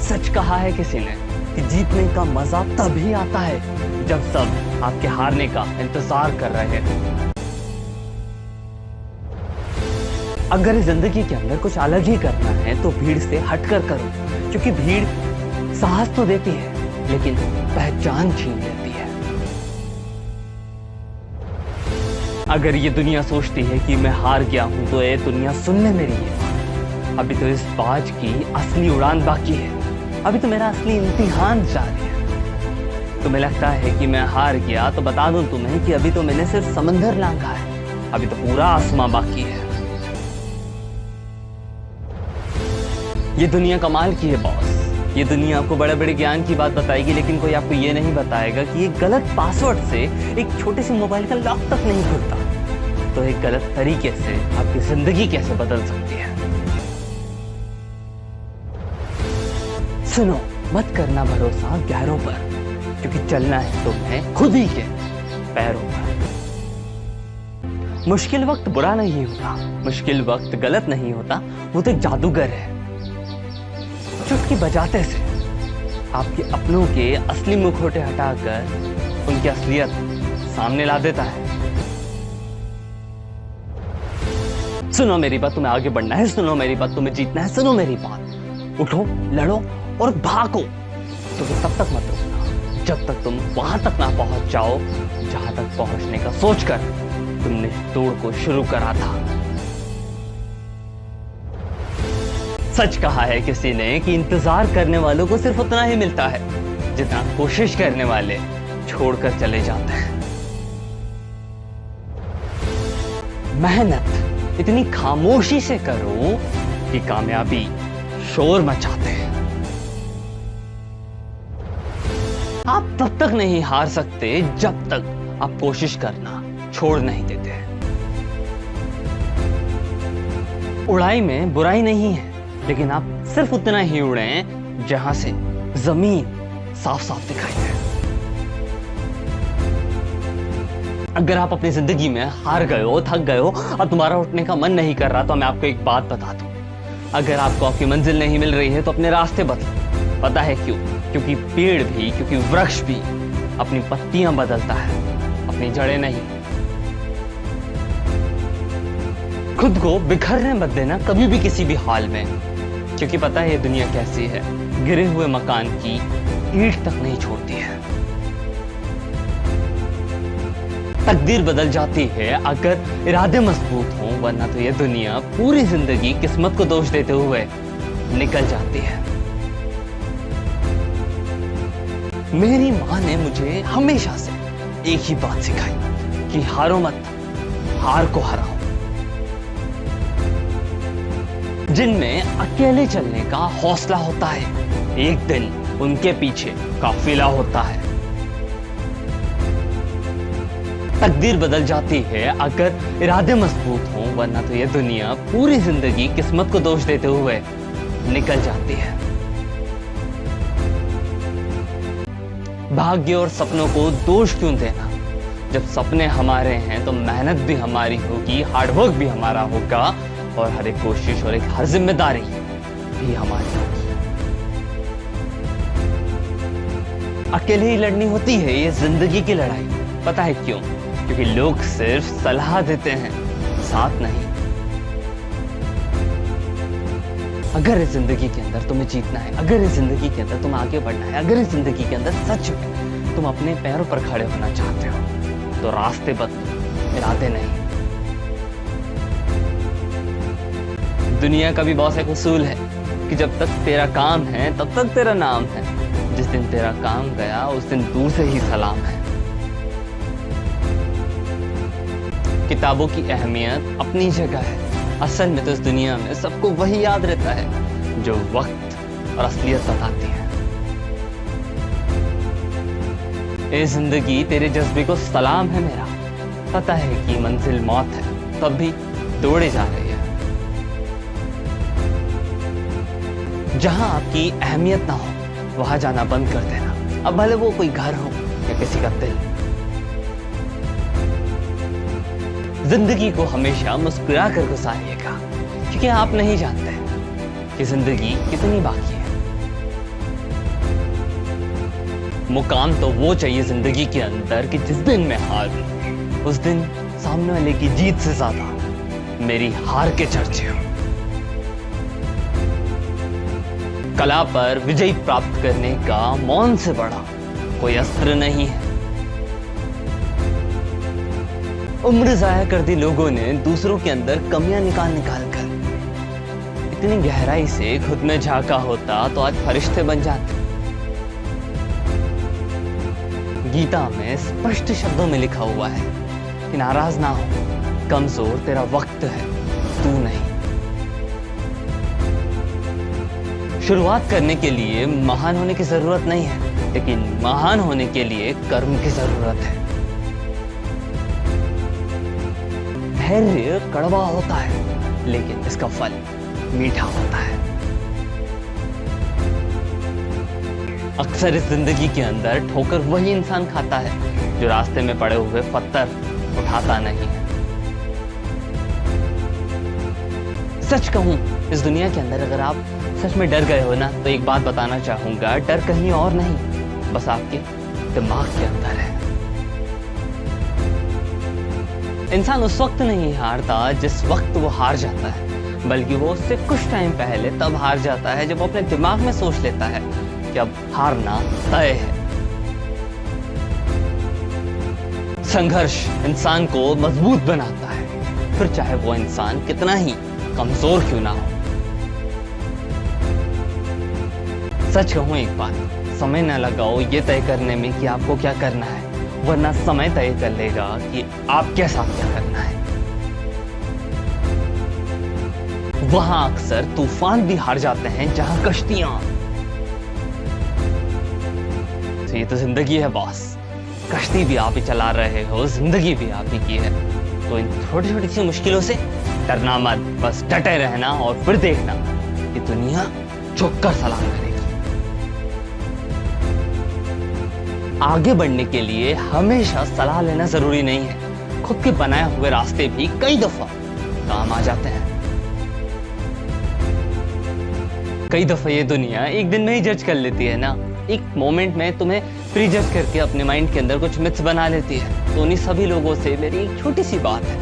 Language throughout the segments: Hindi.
सच कहा है किसी ने कि जीतने का मजा तभी आता है जब सब आपके हारने का इंतजार कर रहे हैं। अगर जिंदगी के अंदर कुछ अलग ही करना है तो भीड़ से हटकर करो, क्योंकि भीड़ साहस तो देती है लेकिन पहचान छीन लेती है। अगर ये दुनिया सोचती है कि मैं हार गया हूं तो ये दुनिया सुन ले मेरी ये बात। अभी तो इस बाज की असली उड़ान बाकी है, अभी तो मेरा असली इम्तिहान जारी है। तुम्हें लगता है कि मैं हार गया तो बता दूं तुम्हें कि अभी तो मैंने सिर्फ समंदर लांघा है, अभी तो पूरा आसमां बाकी है। ये दुनिया कमाल की है बॉस, ये दुनिया आपको बड़े बड़े ज्ञान की बात बताएगी लेकिन कोई आपको ये नहीं बताएगा कि एक गलत पासवर्ड से एक छोटे से मोबाइल का लॉक तक नहीं खुलता, तो एक गलत तरीके से आपकी जिंदगी कैसे बदल सकती है। सुनो, मत करना भरोसा गैरों पर, क्योंकि चलना है तुम्हें खुद ही के पैरों पर। मुश्किल वक्त बुरा नहीं होता, मुश्किल वक्त गलत नहीं होता, वो तो एक जादूगर है। चुटकी बजाते से आपके अपनों के असली मुखौटे हटाकर उनकी असलियत सामने ला देता है। सुनो मेरी बात, तुम्हें आगे बढ़ना है, सुनो मेरी बात, तुम्हें जीतना है, सुनो मेरी बात। उठो, लड़ो और भागो, तो तब तक मत रुकना जब तक तुम वहां तक ना पहुंच जाओ जहां तक पहुंचने का सोचकर तुमने दौड़ को शुरू करा था। सच कहा है किसी ने कि इंतजार करने वालों को सिर्फ उतना ही मिलता है जितना कोशिश करने वाले छोड़कर चले जाते हैं। मेहनत इतनी खामोशी से करो कि कामयाबी शोर मचाते हैं। आप तब तक नहीं हार सकते जब तक आप कोशिश करना छोड़ नहीं देते। उड़ाई में बुराई नहीं है, लेकिन आप सिर्फ उतना ही उड़ें जहां से जमीन साफ साफ दिखाई दे। अगर आप अपनी जिंदगी में हार गए हो, थक गए हो, अब तुम्हारा उठने का मन नहीं कर रहा, तो मैं आपको एक बात बता दूं। अगर आपको आपकी मंजिल नहीं मिल रही है तो अपने रास्ते बदलो। पता है क्यों? क्योंकि पेड़ भी, क्योंकि वृक्ष भी अपनी पत्तियां बदलता है, अपनी जड़ें नहीं। खुद को बिखरने मत देना कभी भी किसी भी हाल में, क्योंकि पता है ये दुनिया कैसी है, गिरे हुए मकान की ईंट तक नहीं छोड़ती है। तकदीर बदल जाती है अगर इरादे मजबूत हों, वरना तो ये दुनिया पूरी जिंदगी किस्मत को दोष देते हुए निकल जाती है। मेरी माँ ने मुझे हमेशा से एक ही बात सिखाई कि हारो मत, हार को हराओ। जिनमें अकेले चलने का हौसला होता है, एक दिन उनके पीछे काफिला होता है। तकदीर बदल जाती है अगर इरादे मजबूत हों, वरना तो ये दुनिया पूरी जिंदगी किस्मत को दोष देते हुए निकल जाती है। भाग्य और सपनों को दोष क्यों देना? जब सपने हमारे हैं तो मेहनत भी हमारी होगी, हार्डवर्क भी हमारा होगा, और हर एक कोशिश और एक हर जिम्मेदारी भी हमारी होगी। अकेले ही लड़नी होती है ये जिंदगी की लड़ाई। पता है क्यों? क्योंकि लोग सिर्फ सलाह देते हैं, साथ नहीं। अगर इस जिंदगी के अंदर तुम्हें जीतना है, अगर इस जिंदगी के अंदर तुम्हें आगे बढ़ना है, अगर इस जिंदगी के अंदर सच में तुम अपने पैरों पर खड़े होना चाहते हो, तो रास्ते बदलो, इरादे नहीं। दुनिया का भी बहुत एक उसूल है कि जब तक तेरा काम है तब तक तेरा नाम है, जिस दिन तेरा काम गया उस दिन दूर से ही सलाम है। किताबों की अहमियत अपनी जगह है, असल में तो इस दुनिया में सबको वही याद रहता है जो वक्त और असलियत बताती है। ये जिंदगी तेरे जज्बे को सलाम है मेरा। पता है कि मंजिल मौत है, तब भी दौड़े जा रही है। जहां आपकी अहमियत ना हो वहां जाना बंद कर देना, अब भले वो कोई घर हो या किसी का दिल। जिंदगी को हमेशा मुस्कुरा कर गुजारिएगा, क्योंकि आप नहीं जानते कि जिंदगी कितनी बाकी है। मुकाम तो वो चाहिए जिंदगी के अंदर कि जिस दिन मैं हारूं, उस दिन सामने वाले की जीत से ज्यादा मेरी हार के चर्चे हो। कला पर विजय प्राप्त करने का मौन से बड़ा कोई अस्त्र नहीं है। उम्र जाया कर दी लोगों ने दूसरों के अंदर कमियां निकाल निकाल कर। इतनी गहराई से खुद में झांका होता तो आज फरिश्ते बन जाते। गीता में स्पष्ट शब्दों में लिखा हुआ है कि नाराज ना हो, कमजोर तेरा वक्त है, तू नहीं। शुरुआत करने के लिए महान होने की जरूरत नहीं है, लेकिन महान होने के लिए कर्म की जरूरत है। धैर्य कड़वा होता है, लेकिन इसका फल मीठा होता है। अक्सर इस जिंदगी के अंदर ठोकर वही इंसान खाता है जो रास्ते में पड़े हुए पत्थर उठाता नहीं है। सच कहूं, इस दुनिया के अंदर अगर आप सच में डर गए हो ना, तो एक बात बताना चाहूंगा, डर कहीं और नहीं, बस आपके दिमाग के अंदर है। इंसान उस वक्त नहीं हारता जिस वक्त वो हार जाता है, बल्कि वो उससे कुछ टाइम पहले तब हार जाता है जब वो अपने दिमाग में सोच लेता है कि अब हारना तय है। संघर्ष इंसान को मजबूत बनाता है, फिर चाहे वो इंसान कितना ही कमजोर क्यों ना हो। सच कहूं एक बात, समय ना लगाओ ये तय करने में कि आपको क्या करना है, वरना समय तय कर लेगा कि आपके साथ क्या करना है। वहां अक्सर तूफान भी हार जाते हैं जहां कश्तियां। तो ये तो जिंदगी है बॉस, कश्ती भी आप ही चला रहे हो, जिंदगी भी आप ही की है। तो इन छोटी छोटी सी मुश्किलों से डरना मत, बस डटे रहना और फिर देखना कि दुनिया झुककर सलाम करेगी। आगे बढ़ने के लिए हमेशा सलाह लेना जरूरी नहीं है, खुद के बनाए हुए रास्ते भी कई दफा काम आ जाते हैं। कई दफा ये दुनिया एक दिन में ही जज कर लेती है ना, एक मोमेंट में तुम्हें प्री जज करके अपने माइंड के अंदर कुछ मिथ्स बना लेती है। तो उन्हीं सभी लोगों से मेरी एक छोटी सी बात है,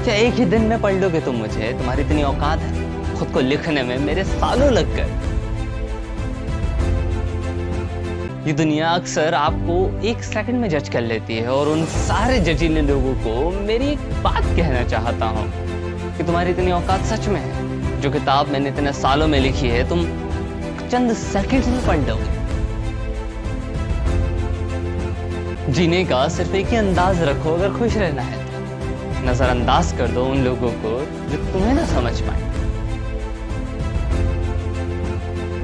क्या एक ही दिन में पढ़ लोगे तुम मुझे? तुम्हारी इतनी औकात है? खुद को लिखने में मेरे सालों लग गए। ये दुनिया अक्सर आपको एक सेकंड में जज कर लेती है, और उन सारे जजीले लोगों को मेरी एक बात कहना चाहता हूँ कि तुम्हारी इतनी औकात सच में है। जो किताब मैंने इतने सालों में लिखी है, तुम चंद सेकंड्स में पढ़ लोगे। जीने का सिर्फ एक ही अंदाज रखो, अगर खुश रहना है तो नजरअंदाज कर दो उन लोगों को जो तुम्हें ना समझ पाए।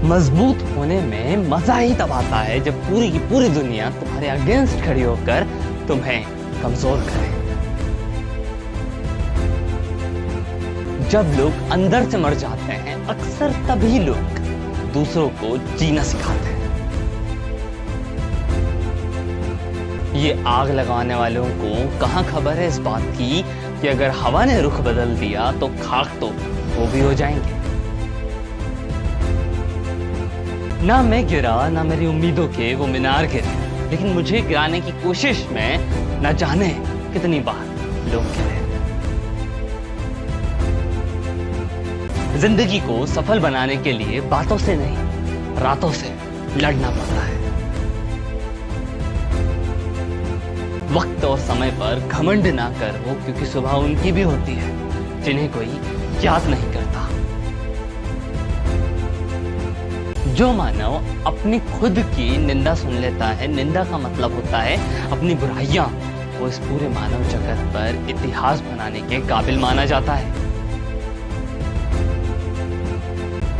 मजबूत होने में मजा ही तब आता है जब पूरी की पूरी दुनिया तुम्हारे अगेंस्ट खड़ी होकर तुम्हें कमजोर करे। जब लोग अंदर से मर जाते हैं, अक्सर तभी लोग दूसरों को जीना सिखाते हैं। ये आग लगाने वालों को कहां खबर है इस बात की कि अगर हवा ने रुख बदल दिया तो खाक तो वो भी हो जाएंगे। ना मैं गिरा, ना मेरी उम्मीदों के वो मीनार गिरे, लेकिन मुझे गिराने की कोशिश में न जाने कितनी बार लोग गिरे। जिंदगी को सफल बनाने के लिए बातों से नहीं, रातों से लड़ना पड़ता है। वक्त और समय पर घमंड ना करो, क्योंकि सुबह उनकी भी होती है जिन्हें कोई याद नहीं करता। जो मानव अपनी खुद की निंदा सुन लेता है, निंदा का मतलब होता है अपनी बुराइयां, वो इस पूरे मानव जगत पर इतिहास बनाने के काबिल माना जाता है।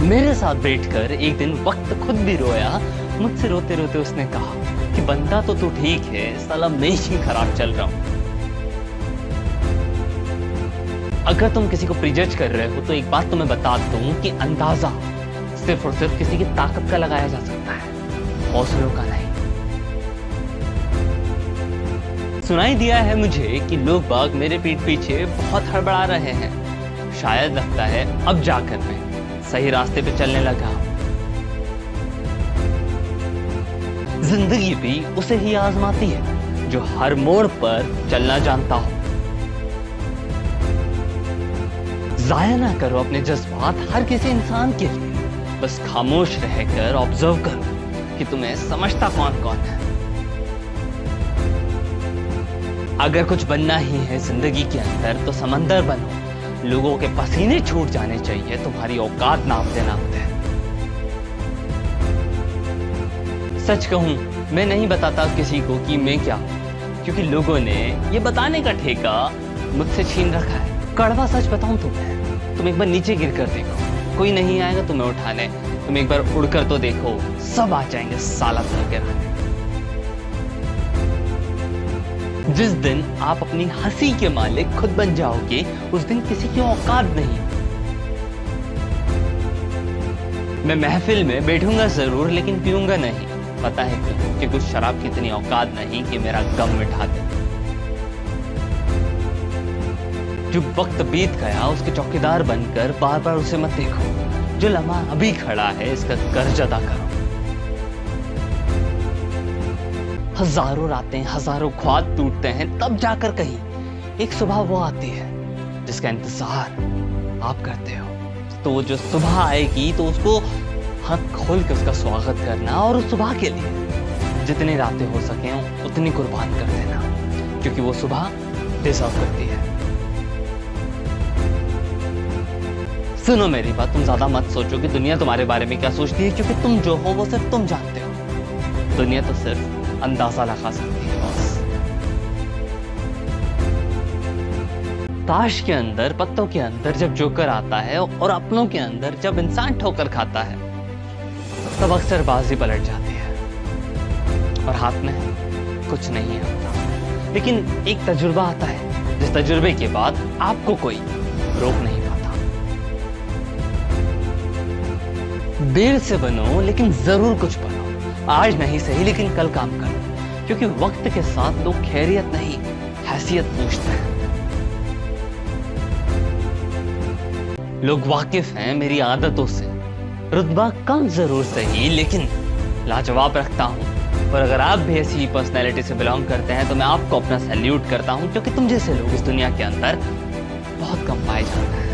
मेरे साथ बैठकर एक दिन वक्त खुद भी रोया। मुझसे रोते रोते उसने कहा कि बंदा तो तू ठीक है, साला मैं ही खराब चल रहा हूं। अगर तुम किसी को प्रीजज कर रहे हो तो एक बात तुम्हें बता दूं कि अंदाजा सिर्फ और सिर्फ किसी की ताकत का लगाया जा सकता है, हौसलों का नहीं। सुनाई दिया है मुझे कि लोग बाग मेरे पीठ पीछे बहुत हड़बड़ा रहे हैं। शायद लगता है अब जाकर मैं सही रास्ते पे चलने लगा। जिंदगी भी उसे ही आजमाती है जो हर मोड़ पर चलना जानता हो। जाया ना करो अपने जज्बात हर किसी इंसान के लिए, बस खामोश रहकर ऑब्जर्व करो कि तुम्हें समझता कौन कौन है। अगर कुछ बनना ही है जिंदगी के अंदर तो समंदर बनो। लोगों के पसीने छूट जाने चाहिए तुम्हारी औकात नापते नापते। सच कहूं, मैं नहीं बताता किसी को कि मैं क्या हूं, क्योंकि लोगों ने ये बताने का ठेका मुझसे छीन रखा है। कड़वा सच बताऊं तुम्हें, तुम एक बार नीचे गिर कर देखो, कोई नहीं आएगा तुम्हें उठाने। तुम एक बार उड़कर तो देखो, सब आ जाएंगे साला तुम्हें गिराने। जिस दिन आप अपनी हंसी के मालिक खुद बन जाओगे, उस दिन किसी की औकात नहीं। मैं महफिल में बैठूंगा जरूर लेकिन पीऊंगा नहीं। पता है क्यों? कि कुछ शराब की इतनी औकात नहीं कि मेरा गम मिटा दे। जो वक्त बीत गया उसके चौकीदार बनकर बार बार उसे मत देखो। जो लम्हा अभी खड़ा है इसका कर्ज अदा करो। हजारों रातें, हजारों ख्वाब टूटते हैं तब जाकर कहीं एक सुबह वो आती है जिसका इंतजार आप करते हो। तो वो जो सुबह आएगी तो उसको हाथ खोल के उसका स्वागत करना, और उस सुबह के लिए जितनी रातें हो सके उतनी कुर्बान कर देना, क्योंकि वो सुबह डिजर्व करती है। सुनो मेरी बात, तुम ज्यादा मत सोचो कि दुनिया तुम्हारे बारे में क्या सोचती है, क्योंकि तुम जो हो वो सिर्फ तुम जानते हो। दुनिया तो सिर्फ अंदाजा लगा सकती है बस। ताश के अंदर, पत्तों के अंदर जब जोकर आता है और अपनों के अंदर जब इंसान ठोकर खाता है, तब अक्सर बाजी पलट जाती है और हाथ में कुछ नहीं आता। लेकिन एक तजुर्बा आता है जिस तजुर्बे के बाद आपको कोई रोक नहीं पाता। देर से बनो लेकिन जरूर कुछ बनो। आज नहीं सही लेकिन कल काम करो, क्योंकि वक्त के साथ लोग खैरियत नहीं हैसियत पूछते हैं। लोग वाकिफ हैं मेरी आदतों से। रुतबा कम जरूर सही लेकिन लाजवाब रखता हूं। और अगर आप भी ऐसी पर्सनैलिटी से बिलोंग करते हैं तो मैं आपको अपना सैल्यूट करता हूं, क्योंकि तुम जैसे लोग इस दुनिया के अंदर बहुत कम पाए जाते हैं।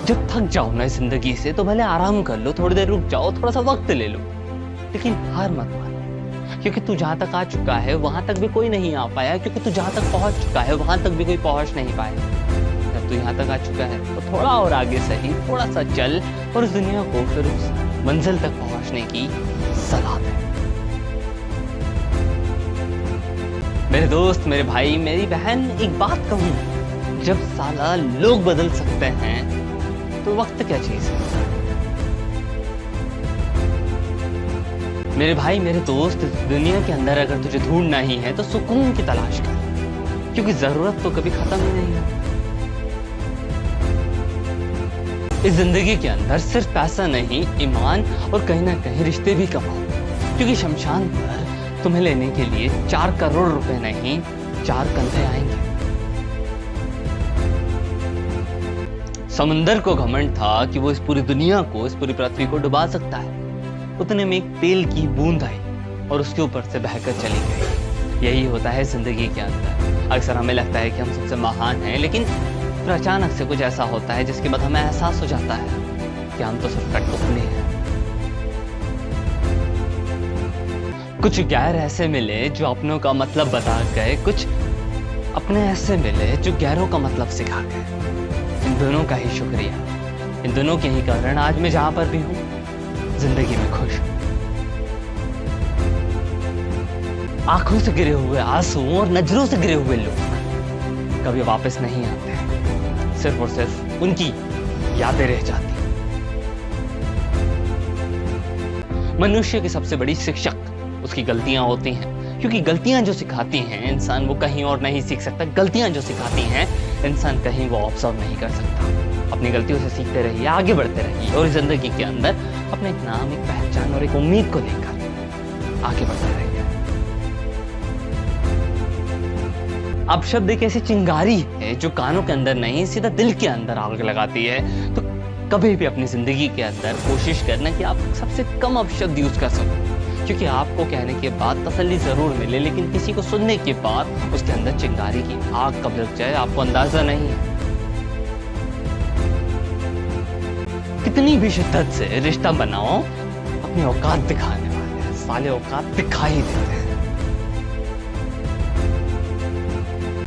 जब थक जाओ ना जिंदगी से तो भले आराम कर लो, थोड़ी देर रुक जाओ, थोड़ा सा वक्त ले लो, लेकिन हार मत मानो, क्योंकि तू जहां तक आ चुका है वहां तक भी कोई नहीं आ पाया, क्योंकि तू जहां तक पहुंच चुका है वहां तक भी कोई पहुंच नहीं पाया। जब तू यहाँ तक आ चुका है तो थोड़ा और आगे सही, थोड़ा सा चल और इस दुनिया को फिर उस मंजिल तक पहुंचने की सलाह दे। मेरे दोस्त, मेरे भाई, मेरी बहन, एक बात कहूं, जब साला लोग बदल सकते हैं तो वक्त क्या चीज है? मेरे भाई, मेरे दोस्त, इस दुनिया के अंदर अगर तुझे ढूंढना ही है तो सुकून की तलाश कर, क्योंकि जरूरत तो कभी खत्म ही नहीं है। इस जिंदगी के अंदर सिर्फ पैसा नहीं, ईमान और कहीं ना कहीं रिश्ते भी कमाओ, क्योंकि शमशान पर तुम्हें लेने के लिए 4 करोड़ रुपए नहीं 4 कंधे आएंगे। समुंदर को घमंड था कि वो इस पूरी दुनिया को, इस पूरी पृथ्वी को डुबा सकता है। उतने में एक तेल की बूंद आई और उसके ऊपर से बहकर चली गई। यही होता है जिंदगी के अंदर। अक्सर हमें लगता है कि हम सबसे महान हैं, लेकिन फिर अचानक से कुछ ऐसा होता है जिसके बाद हमें एहसास हो जाता है कि हम तो सिर्फ कठपुतली हैं। कुछ गैर ऐसे मिले जो अपनों का मतलब बता गए, कुछ अपने ऐसे मिले जो गैरों का मतलब सिखा गए। इन दोनों का ही शुक्रिया, इन दोनों के ही कारण आज मैं जहां पर भी हूं जिंदगी में खुश हूं। आंखों से गिरे हुए आंसू और नजरों से गिरे हुए लोग कभी वापस नहीं आते, सिर्फ और सिर्फ उनकी यादें रह जाती। मनुष्य की सबसे बड़ी शिक्षक उसकी गलतियां होती हैं, क्योंकि गलतियां जो सिखाती हैं इंसान वो कहीं और नहीं सीख सकता। गलतियां जो सिखाती हैं इंसान कहीं वो ऑब्जर्व नहीं कर सकता। अपनी गलतियों से सीखते रहिए, आगे बढ़ते रहिए और जिंदगी के अंदर अपने एक नाम, एक पहचान और एक उम्मीद को लेकर आगे बढ़ते रहिए। अब शब्द एक ऐसी चिंगारी है जो कानों के अंदर नहीं सीधा दिल के अंदर आग लगाती है। तो कभी भी अपनी जिंदगी के अंदर कोशिश करना कि आप सबसे कम अपशब्द यूज कर सको, क्योंकि आपको कहने के बाद तसल्ली जरूर मिले, लेकिन किसी को सुनने के बाद उसके अंदर चिंगारी की आग कब लग जाए आपको अंदाजा नहीं है। कितनी भी शिद्दत से रिश्ता बनाओ, अपनी औकात दिखाने वाले हैं, साले औकात दिखाई देते हैं।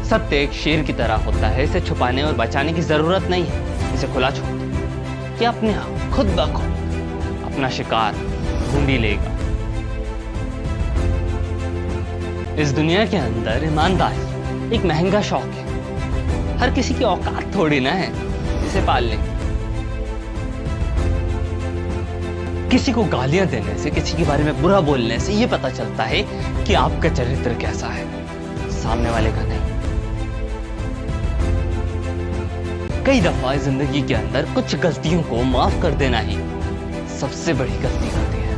सत्य एक शेर की तरह होता है, इसे छुपाने और बचाने की जरूरत नहीं है। इसे खुला छोड़ दो कि अपने आप खुद ब खुद अपना शिकार ढूंढ ही लेगा। इस दुनिया के अंदर ईमानदारी एक महंगा शौक है। हर किसी की औकात थोड़ी ना है इसे पालने की। किसी को गालियां देने से, किसी के बारे में बुरा बोलने से ये पता चलता है कि आपका चरित्र कैसा है, सामने वाले का नहीं। कई दफा जिंदगी के अंदर कुछ गलतियों को माफ कर देना ही सबसे बड़ी गलती होती है।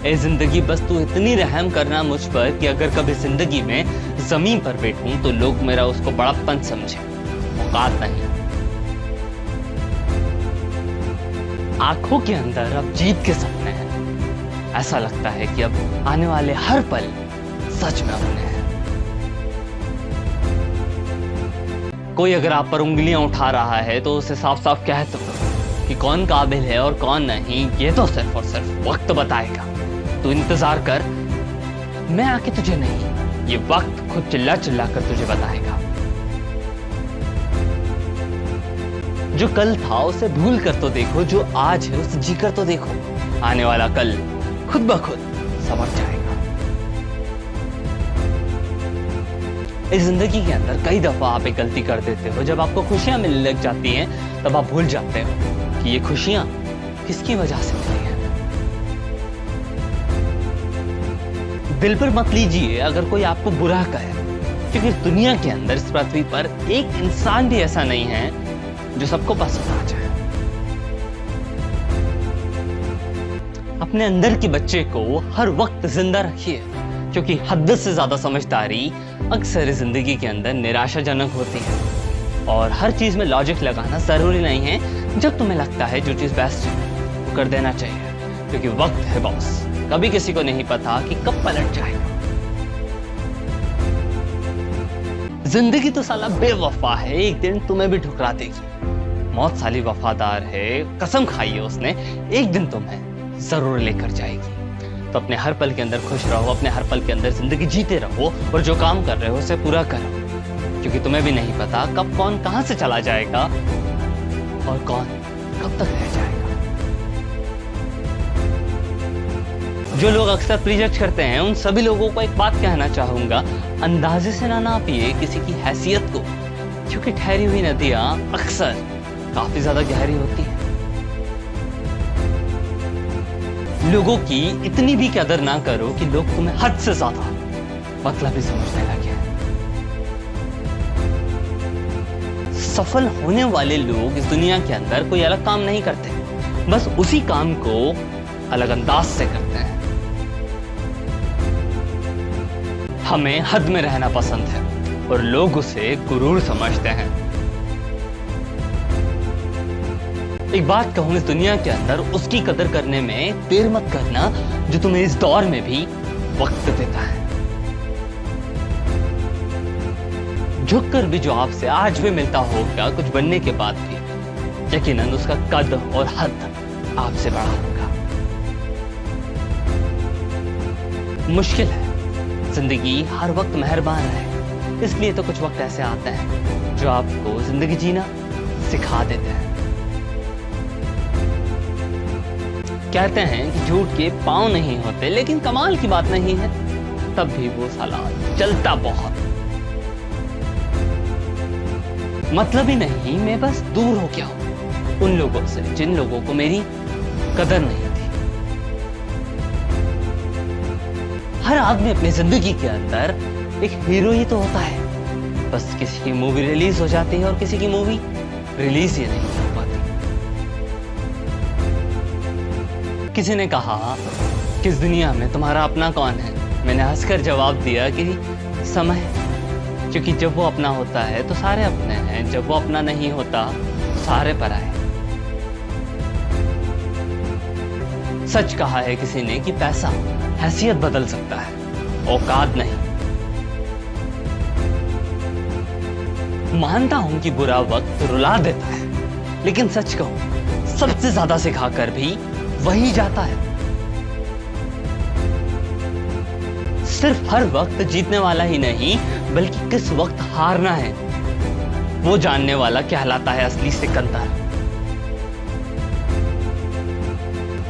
ए जिंदगी, बस तू इतनी रहम करना मुझ पर कि अगर कभी जिंदगी में जमीन पर बैठूं तो लोग मेरा उसको बड़प्पन समझे, औकात नहीं। आंखों के अंदर अब जीत के सपने हैं। ऐसा लगता है कि अब आने वाले हर पल सच में अपने हैं। कोई अगर आप पर उंगलियां उठा रहा है तो उसे साफ साफ कह दो कि कौन काबिल है और कौन नहीं, ये तो सिर्फ और सिर्फ वक्त बताएगा। तू इंतजार कर, मैं आके तुझे नहीं, ये वक्त खुद चिल्ला चिल्ला कर तुझे बताएगा। जो कल था उसे भूल कर तो देखो, जो आज है उसे जी कर तो देखो। आने वाला कल खुद ब खुद संवर जाएगा। इस जिंदगी के अंदर कई दफा आप एक गलती कर देते हो। जब आपको खुशियां मिलने लग जाती हैं तब आप भूल जाते हो कि ये खुशियां किसकी वजह से मिली हैं। दिल पर मत लीजिए अगर कोई आपको बुरा कहे, क्योंकि इस दुनिया के अंदर, इस पृथ्वी पर एक इंसान भी ऐसा नहीं है जो सबको पसंद आ जाए। अपने अंदर के बच्चे को हर वक्त जिंदा रखिए, क्योंकि हद से ज्यादा समझदारी अक्सर जिंदगी के अंदर निराशाजनक होती है। और हर चीज में लॉजिक लगाना जरूरी नहीं है। जब तुम्हें लगता है जो चीज बेस्ट है वो कर देना चाहिए, क्योंकि वक्त है बॉस, कभी किसी को नहीं पता कि कब पलट जाएगा। जिंदगी तो साला बेवफा है, एक दिन तुम्हें भी ठुकरा देगी। मौत साली वफादार है, कसम खाई है उसने, एक दिन तुम्हें जरूर लेकर जाएगी। तो अपने हर पल के अंदर खुश रहो, अपने हर पल के अंदर जिंदगी जीते रहो, और जो काम कर रहे हो उसे पूरा करो, क्योंकि तुम्हें भी नहीं पता कब कौन कहां से चला जाएगा और कौन कब तक रह जाएगा। जो लोग अक्सर प्रीजज करते हैं उन सभी लोगों को एक बात कहना चाहूंगा, अंदाजे से ना नापिए किसी की हैसियत को, क्योंकि ठहरी हुई नदियां अक्सर काफी ज्यादा गहरी होती है। लोगों की इतनी भी कदर ना करो कि लोग तुम्हें हद से ज्यादा मतलब ही समझने लगे। सफल होने वाले लोग इस दुनिया के अंदर कोई अलग काम नहीं करते, बस उसी काम को अलग अंदाज से करते हैं। हमें हद में रहना पसंद है और लोग उसे गुरूर समझते हैं। एक बात कहूं, इस दुनिया के अंदर उसकी कदर करने में देर मत करना जो तुम्हें इस दौर में भी वक्त देता है। झुककर भी जो आपसे आज भी मिलता होगा, कुछ बनने के बाद भी, यकीनन उसका कद और हद आपसे बड़ा होगा। मुश्किल है जिंदगी हर वक्त मेहरबान है, इसलिए तो कुछ वक्त ऐसे आते हैं जो आपको जिंदगी जीना सिखा देते हैं। कहते हैं कि झूठ के पांव नहीं होते, लेकिन कमाल की बात नहीं है, तब भी वो साला चलता बहुत। मतलब ही नहीं, मैं बस दूर हो गया हूं उन लोगों से जिन लोगों को मेरी कदर नहीं थी। हर आदमी अपनी जिंदगी के अंदर एक हीरो ही तो होता है, बस किसी की मूवी रिलीज हो जाती है और किसी की मूवी रिलीज ही नहीं हो पाती। किसी ने कहा कि इस दुनिया में तुम्हारा अपना कौन है? मैंने हंसकर जवाब दिया कि समय, क्योंकि जब वो अपना होता है तो सारे अपने हैं, जब वो अपना नहीं होता तो सारे पराए। सच कहा है किसी ने कि पैसा हैसियत बदल सकता है, औकात नहीं। मानता हूं कि बुरा वक्त रुला देता है, लेकिन सच कहूं सबसे ज्यादा सिखाकर भी वही जाता है। सिर्फ हर वक्त जीतने वाला ही नहीं, बल्कि किस वक्त हारना है वो जानने वाला कहलाता है असली सिकंदर।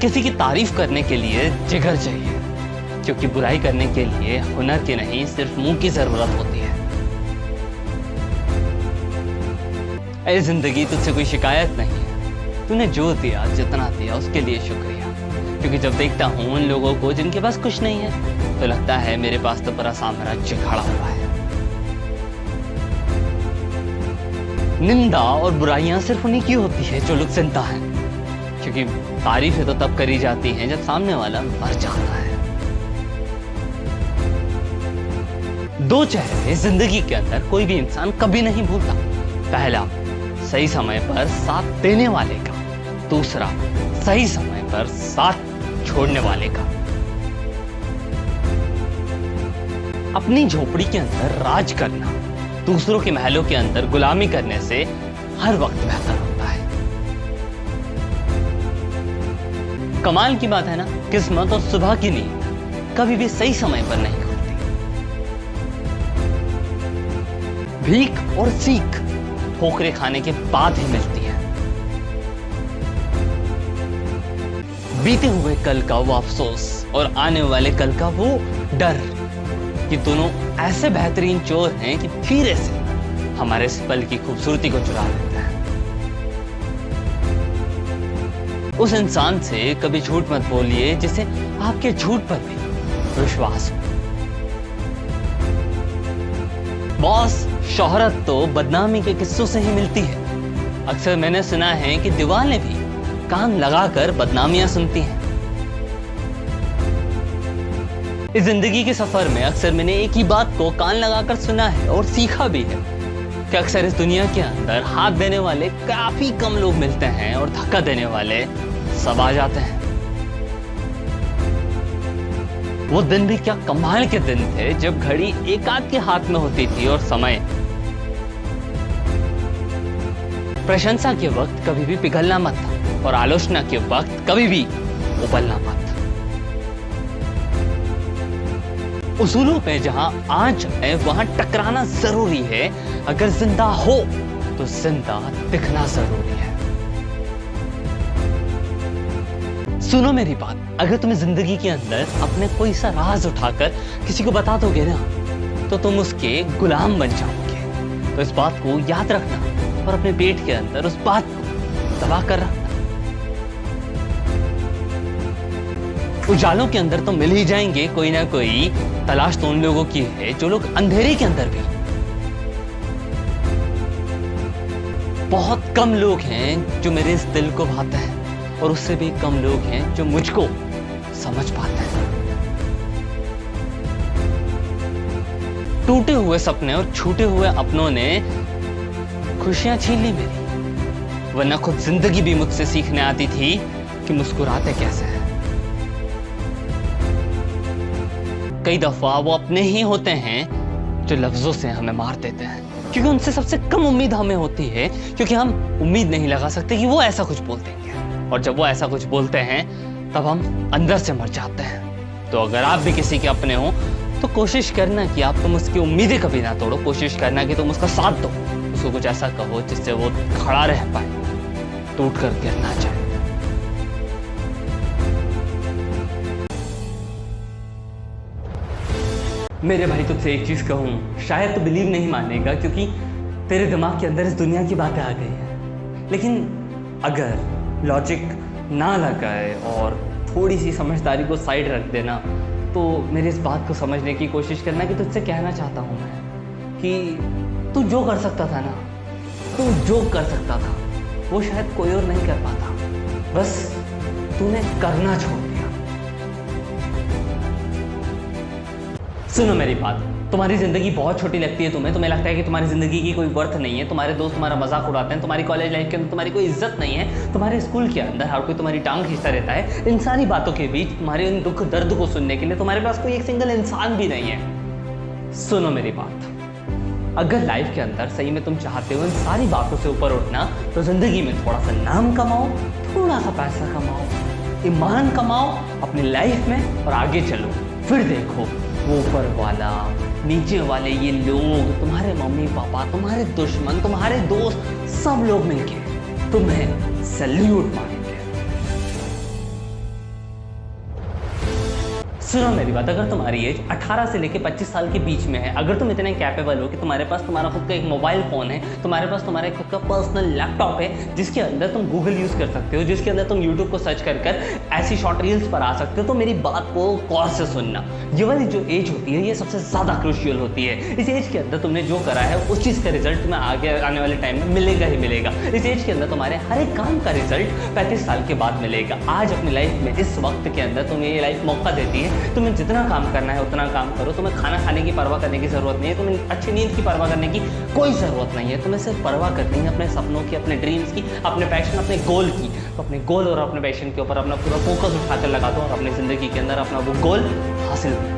किसी की तारीफ करने के लिए जिगर चाहिए, क्योंकि बुराई करने के लिए हुनर की नहीं सिर्फ मुंह की जरूरत होती है। ऐ जिंदगी, तुझसे कोई शिकायत नहीं है। तूने जो दिया, जितना दिया, उसके लिए शुक्रिया। क्योंकि जब देखता हूं उन लोगों को जिनके पास कुछ नहीं है, तो लगता है मेरे पास तो पूरा साम्राज्य खड़ा हुआ है। निंदा और बुराइयां सिर्फ उन्हीं की होती है जो लोग चिंता है, क्योंकि तारीफें तो तब करी जाती हैं जब सामने वाला मर जाता है। दो चेहरे जिंदगी के अंदर कोई भी इंसान कभी नहीं भूलता। पहला, सही समय पर साथ देने वाले का। दूसरा, सही समय पर साथ छोड़ने वाले का। अपनी झोपड़ी के अंदर राज करना दूसरों के महलों के अंदर गुलामी करने से हर वक्त बेहतर होता है। कमाल की बात है ना, किस्मत और सुबह की नींद कभी भी सही समय पर नहीं खुलती। भीख और सीख ठोकरे खाने के बाद ही मिलती है। बीते हुए कल का वो अफसोस और आने वाले कल का वो डर, कि दोनों ऐसे बेहतरीन चोर हैं कि धीरे से हमारे इस पल की खूबसूरती को चुरा लेते हैं। उस इंसान से कभी झूठ मत बोलिए जिसे आपके झूठ पर भी विश्वास हो। बॉस, शोहरत तो बदनामी के किस्सों से ही मिलती है। अक्सर मैंने सुना है कि दीवारें भी कान लगाकर बदनामियां सुनती हैं। इस जिंदगी के सफर में अक्सर मैंने एक ही बात को कान लगाकर सुना है और सीखा भी है कि अक्सर इस दुनिया के अंदर हाथ देने वाले काफी कम लोग मिलते हैं और धक्का देने वाले सब आ जाते हैं। वो दिन भी क्या कमाल के दिन थे जब घड़ी एक आध के हाथ में होती थी और समय। प्रशंसा के वक्त कभी भी पिघलना मत और आलोचना के वक्त कभी भी उबलना मत। उसूलों पे जहां आंच है वहां टकराना जरूरी है। अगर जिंदा हो तो जिंदा दिखना जरूरी है। सुनो मेरी बात, अगर तुम्हें जिंदगी के अंदर अपने कोई सा राज उठाकर किसी को बता दोगे ना, तो तुम उसके गुलाम बन जाओगे। तो इस बात को याद रखना और अपने पेट के अंदर उस बात को दबा कर रखना। उजालों के अंदर तो मिल ही जाएंगे कोई ना कोई। तलाश तो उन लोगों की है जो लोग अंधेरे के अंदर भी। बहुत कम लोग हैं जो मेरे इस दिल को भाते हैं और उससे भी कम लोग हैं जो मुझको समझ पाते हैं। टूटे हुए सपने और छूटे हुए अपनों ने खुशियां छीन ली मेरी, वरना खुद जिंदगी भी मुझसे सीखने आती थी कि मुस्कुराते कैसे हैं। कई दफा वो अपने ही होते हैं जो लफ्जों से हमें मार देते हैं, क्योंकि उनसे सबसे कम उम्मीद हमें होती है, क्योंकि हम उम्मीद नहीं लगा सकते कि वो ऐसा कुछ बोल देंगे। और जब वो ऐसा कुछ बोलते हैं तब हम अंदर से मर जाते हैं। तो अगर आप भी किसी के अपने हो तो कोशिश करना कि आप तुम उसकी उम्मीदें कभी ना तोड़ो। कोशिश करना कि तुम उसका साथ दो, उसको कुछ ऐसा कहो जिससे वो खड़ा रह पाए, टूट कर गिर ना जाए। मेरे भाई तुझसे एक चीज कहूं, शायद तो बिलीव नहीं मानेगा क्योंकि तेरे दिमाग के अंदर इस दुनिया की बातें आ गई हैं। लेकिन अगर लॉजिक ना लगाए और थोड़ी सी समझदारी को साइड रख देना, तो मेरी इस बात को समझने की कोशिश करना कि तुझसे कहना चाहता हूं मैं कि तू जो कर सकता था ना, तू जो कर सकता था वो शायद कोई और नहीं कर पाता। बस तूने करना छोड़ दिया। सुनो मेरी बात, तुम्हारी जिंदगी बहुत छोटी लगती है तुम्हें लगता है कि तुम्हारी जिंदगी की कोई वर्थ नहीं है, तुम्हारे दोस्त तुम्हारा मजाक उड़ाते हैं, तुम्हारी कॉलेज लाइफ के अंदर तुम्हारी कोई इज्जत नहीं है, तुम्हारे स्कूल के अंदर हर कोई तुम्हारी टांग खींचता रहता है, इन सारी बातों के बीच तुम्हारे उन दुख दर्द को सुनने के लिए तुम्हारे पास कोई एक सिंगल इंसान भी नहीं है। सुनो मेरी बात, अगर लाइफ के अंदर सही में तुम चाहते हो इन सारी बातों से ऊपर उठना, तो जिंदगी में थोड़ा सा नाम कमाओ, थोड़ा सा पैसा कमाओ, ईमान कमाओ अपनी लाइफ में और आगे चलो। फिर देखो वो ऊपर वाला, नीचे वाले, ये लोग, तुम्हारे मम्मी पापा, तुम्हारे दुश्मन, तुम्हारे दोस्त, सब लोग मिलके तुम्हें सैल्यूट मारेंगे। सुनो मेरी बात, अगर तुम्हारी एज 18 से लेकर 25 साल के बीच में है, अगर तुम इतने कैपेबल हो कि तुम्हारे पास तुम्हारा खुद का एक मोबाइल फोन है, तुम्हारे पास तुम्हारा खुद का पर्सनल लैपटॉप है जिसके अंदर तुम गूगल यूज कर सकते हो, जिसके अंदर तुम यूट्यूब को सर्च कर कर ऐसी शॉर्ट रील्स पर आ सकते हो, तो मेरी बात को गौर से सुनना। ये वाली जो एज होती है ये सबसे ज्यादा क्रूशियल होती है। इस एज के अंदर तुमने जो करा है उस चीज का रिजल्ट तुम्हें आगे आने वाले टाइम में मिलेगा ही मिलेगा। इस एज के अंदर तुम्हारे हर एक काम का रिजल्ट 35 साल के बाद मिलेगा। आज अपनी लाइफ में इस वक्त के अंदर तुम्हें ये लाइफ मौका देती है, तुम्हें जितना काम करना है उतना काम करो। तुम्हें खाना खाने की परवाह करने की जरूरत नहीं है, तुम्हें अच्छी नींद की परवाह करने की कोई जरूरत नहीं है। तुम्हें सिर्फ परवाह करनी है अपने सपनों की, अपने ड्रीम्स की, अपने पैशन, अपने गोल की। तो अपने गोल और अपने पैशन के ऊपर अपना पूरा फोकस उठाकर लगा दो और अपनी जिंदगी के अंदर अपना वो गोल हासिल करो।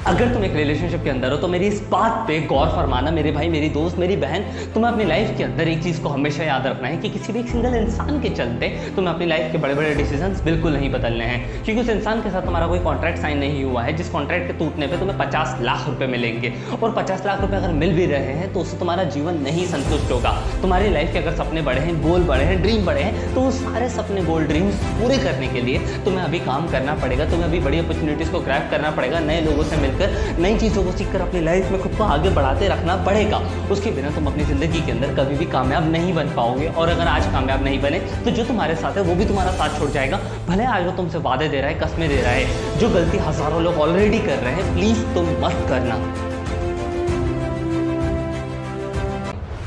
अगर तुम एक रिलेशनशिप के अंदर हो तो मेरी इस बात पे गौर फरमाना मेरे भाई, मेरी दोस्त, मेरी बहन, तुम्हें अपनी लाइफ के अंदर एक चीज़ को हमेशा याद रखना है कि किसी भी एक सिंगल इंसान के चलते तुम्हें अपनी लाइफ के बड़े बड़े डिसीजंस बिल्कुल नहीं बदलने हैं, क्योंकि उस इंसान के साथ तुम्हारा कोई कॉन्ट्रैक्ट साइन नहीं हुआ है जिस कॉन्ट्रैक्ट के टूटने पर तुम्हें 50 लाख रुपये मिलेंगे। और 50 लाख रुपये अगर मिल भी रहे हैं तो उससे तुम्हारा जीवन नहीं संतुष्ट होगा। तुम्हारी लाइफ के अगर सपने बड़े हैं, गोल बड़े हैं, ड्रीम बड़े हैं, तो वो सारे सपने, गोल, ड्रीम्स पूरे करने के लिए तुम्हें अभी काम करना पड़ेगा। तुम्हें अभी बड़ी अपॉर्चुनिटीज़ को ग्रैब करना पड़ेगा, नए लोगों से मिलकर नई चीज़ों को सीखकर अपनी लाइफ में खुद को आगे बढ़ाते रखना पड़ेगा। उसके बिना तुम अपनी जिंदगी के अंदर कभी भी कामयाब नहीं बन पाओगे। और अगर आज कामयाब नहीं बने तो जो तुम्हारे साथ है वो भी तुम्हारा साथ छोड़ जाएगा। भले आज वो तुमसे वादे दे रहा है, कस्में दे रहा है, जो गलती हजारों लोग ऑलरेडी कर रहे हैं, प्लीज तुम मत करना।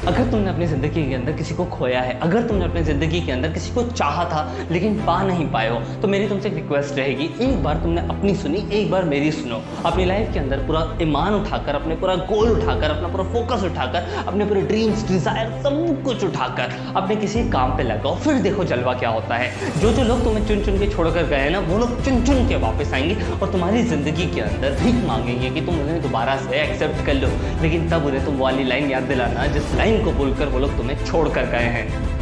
अगर तुमने अपनी ज़िंदगी के अंदर किसी को खोया है, अगर तुमने अपनी ज़िंदगी के अंदर किसी को चाहा था लेकिन पा नहीं पाए हो, तो मेरी तुमसे एक रिक्वेस्ट रहेगी, एक बार तुमने अपनी सुनी, एक बार मेरी सुनो। अपनी लाइफ के अंदर पूरा ईमान उठाकर, अपने पूरा गोल उठाकर, अपना पूरा फोकस उठाकर, अपने पूरे ड्रीम्स, डिज़ायर, सब कुछ उठाकर अपने किसी काम पे लगाओ। फिर देखो जलवा क्या होता है। जो जो लोग तुम्हें चुन चुन के छोड़कर गए ना, वो लोग चुन चुन के वापस आएंगे और तुम्हारी ज़िंदगी के अंदर भीख मांगेंगे कि तुम उन्हें दोबारा से एक्सेप्ट कर लो। लेकिन तब उन्हें तुम वाली लाइन याद दिलाना जिस लाइन को बोलकर वो लोग तुम्हें छोड़कर गए हैं।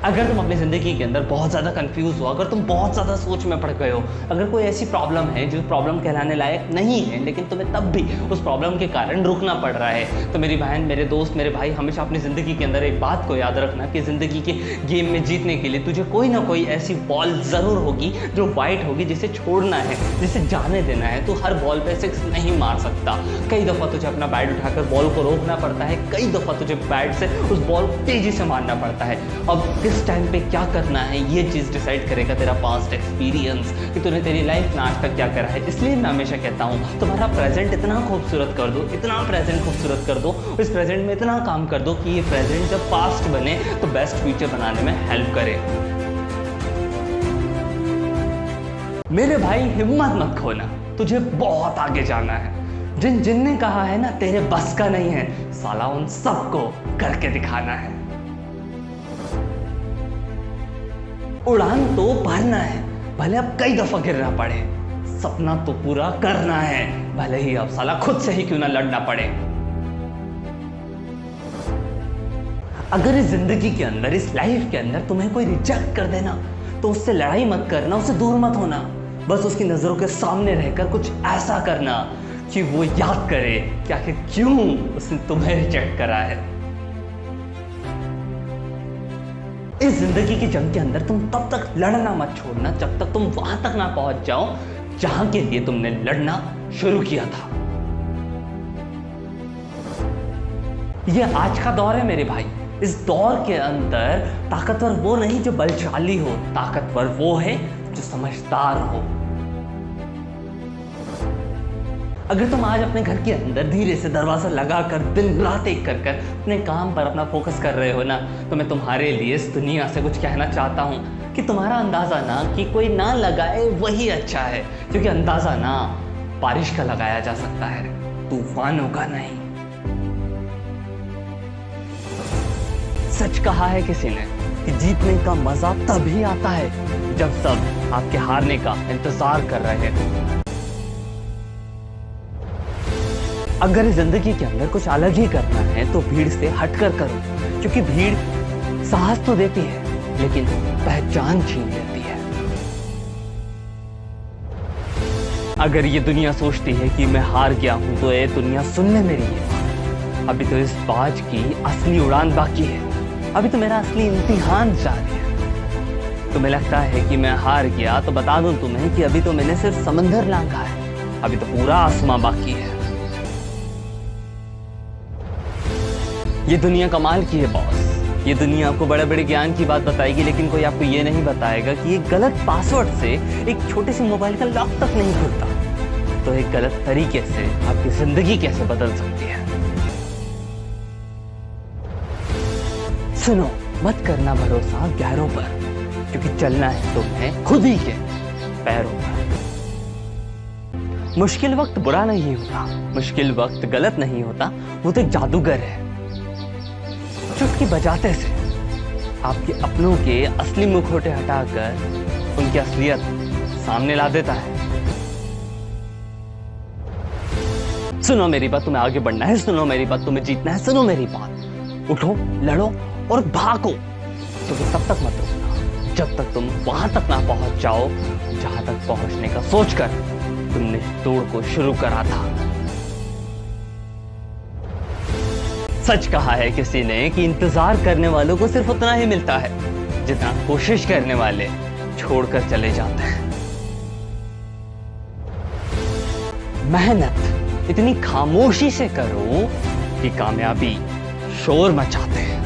अगर तुम अपनी ज़िंदगी के अंदर बहुत ज़्यादा कंफ्यूज हो, अगर तुम बहुत ज़्यादा सोच में पड़ गए हो, अगर कोई ऐसी प्रॉब्लम है जो प्रॉब्लम कहलाने लायक नहीं है लेकिन तुम्हें तब भी उस प्रॉब्लम के कारण रुकना पड़ रहा है, तो मेरी बहन, मेरे दोस्त, मेरे भाई, हमेशा अपनी ज़िंदगी के अंदर एक बात को याद रखना कि ज़िंदगी के गेम में जीतने के लिए तुझे कोई ना कोई ऐसी बॉल ज़रूर होगी जो वाइट होगी, जिसे छोड़ना है, जिसे जाने देना है। तो हर बॉल पे सिक्स नहीं मार सकता। कई दफ़ा तुझे अपना बैट उठाकर बॉल को रोकना पड़ता है, कई दफ़ा तुझे बैट से उस बॉल को तेज़ी से मारना पड़ता है। अब किस टाइम पे क्या करना है ये चीज़ डिसाइड करेगा तेरा पास्ट एक्सपीरियंस, कि तूने तेरी लाइफ में आज तक क्या करा है। इसलिए मैं हमेशा कहता हूँ तुम्हारा प्रेजेंट इतना खूबसूरत कर दो, इतना प्रेजेंट खूबसूरत कर दो, इस प्रेजेंट में इतना काम कर दो कि ये प्रेजेंट जब पास्ट बने तो बेस्ट फ्यूचर बनाने में हेल्प करे। मेरे भाई, हिम्मत मत खोना, तुझे बहुत आगे जाना है। जिनने कहा है ना तेरे बस का नहीं है, साला उन सबको करके दिखाना है। उड़ान तो भरना है, भले अब कई दफा गिरना पड़े। सपना तो पूरा करना है, भले ही अब साला खुद से ही क्यों ना लड़ना पड़े। अगर इस जिंदगी के अंदर, इस लाइफ के अंदर तुम्हें कोई रिजेक्ट कर देना तो उससे लड़ाई मत करना, उससे दूर मत होना। बस उसकी नजरों के सामने रहकर कुछ ऐसा करना कि वो याद करे कि आखिर क्यों उसने तुम्हें रिजेक्ट करा है। इस जिंदगी की जंग के अंदर तुम तब तक लड़ना मत छोड़ना जब तक तुम वहां तक ना पहुंच जाओ जहां के लिए तुमने लड़ना शुरू किया था। यह आज का दौर है मेरे भाई। इस दौर के अंदर ताकतवर वो नहीं जो बलशाली हो, ताकतवर वो है जो समझदार हो। अगर तुम आज अपने घर के अंदर धीरे से दरवाजा लगाकर दिन रात एक कर कर अपने काम पर अपना फोकस कर रहे हो ना, तो मैं तुम्हारे लिए इस दुनिया से कुछ कहना चाहता हूँ कि तुम्हारा अंदाजा ना कि कोई ना लगाए वही अच्छा है, क्योंकि अंदाजा ना बारिश का लगाया जा सकता है, तूफानों का नहीं। सच कहा है किसी ने कि जीतने का मजा तभी आता है जब सब आपके हारने का इंतजार कर रहे हो। अगर जिंदगी के अंदर कुछ अलग ही करना है तो भीड़ से हटकर करो, क्योंकि भीड़ साहस तो देती है लेकिन पहचान छीन लेती है। अगर ये दुनिया सोचती है कि मैं हार गया हूं तो ये दुनिया सुनने मेरी है। अभी तो इस बाज की असली उड़ान बाकी है, अभी तो मेरा असली इम्तिहान जारी है। तुम्हें लगता है कि मैं हार गया तो बता दूं तुम्हें कि अभी तो मैंने सिर्फ समंदर लांघा है, अभी तो पूरा आसमां बाकी है। ये दुनिया कमाल की है बॉस, ये दुनिया आपको बड़े बड़े ज्ञान की बात बताएगी, लेकिन कोई आपको ये नहीं बताएगा कि एक गलत पासवर्ड से एक छोटे से मोबाइल का लॉक तक नहीं खुलता, तो एक गलत तरीके से आपकी जिंदगी कैसे बदल सकती है। सुनो, मत करना भरोसा गैरों पर, क्योंकि चलना है तुम्हें खुद ही के पैरों पर। मुश्किल वक्त बुरा नहीं होता, मुश्किल वक्त गलत नहीं होता, वो तो एक जादूगर है। चुटकी बजाते से आपके अपनों के असली मुखौटे हटाकर उनकी असलियत सामने ला देता है। सुनो मेरी बात, तुम्हें आगे बढ़ना है, सुनो मेरी बात, तुम्हें जीतना है, सुनो मेरी बात। उठो, लड़ो और भागो, क्योंकि तब तक मत रुकना जब तक तुम वहां तक ना पहुंच जाओ जहां तक पहुंचने का सोचकर तुमने दौड़ को शुरू करा था। सच कहा है किसी ने कि इंतजार करने वालों को सिर्फ उतना ही मिलता है जितना कोशिश करने वाले छोड़कर चले जाते हैं। मेहनत इतनी खामोशी से करो कि कामयाबी शोर मचाते हैं।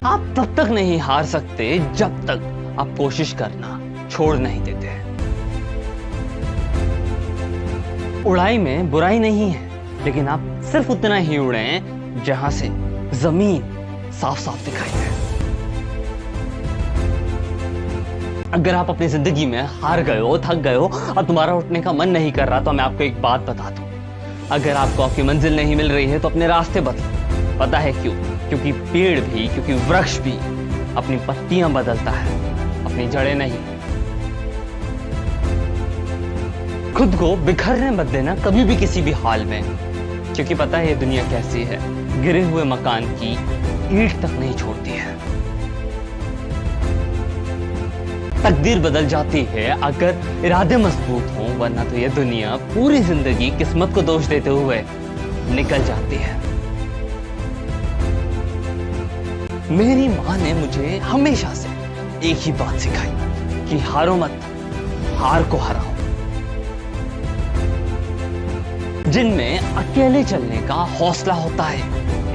आप तब तक नहीं हार सकते जब तक आप कोशिश करना छोड़ नहीं देते। उड़ाई में बुराई नहीं है, लेकिन आप सिर्फ उतना ही उड़ें जहां से जमीन साफ साफ दिखाई दे। अगर आप अपनी जिंदगी में हार गए हो, थक गए हो और तुम्हारा उठने का मन नहीं कर रहा, तो मैं आपको एक बात बता दूं, अगर आपको आपकी मंजिल नहीं मिल रही है तो अपने रास्ते बदलो। पता है क्यों? क्योंकि पेड़ भी, क्योंकि वृक्ष भी अपनी पत्तियां बदलता है, अपनी जड़ें नहीं। खुद को बिखरने मत देना कभी भी किसी भी हाल में, क्योंकि पता है ये दुनिया कैसी है, गिरे हुए मकान की ईंट तक नहीं छोड़ती है। तकदीर बदल जाती है अगर इरादे मजबूत हों, वरना तो ये दुनिया पूरी जिंदगी किस्मत को दोष देते हुए निकल जाती है। मेरी माँ ने मुझे हमेशा से एक ही बात सिखाई कि हारो मत, हार को हराओ। जिनमें अकेले चलने का हौसला होता है,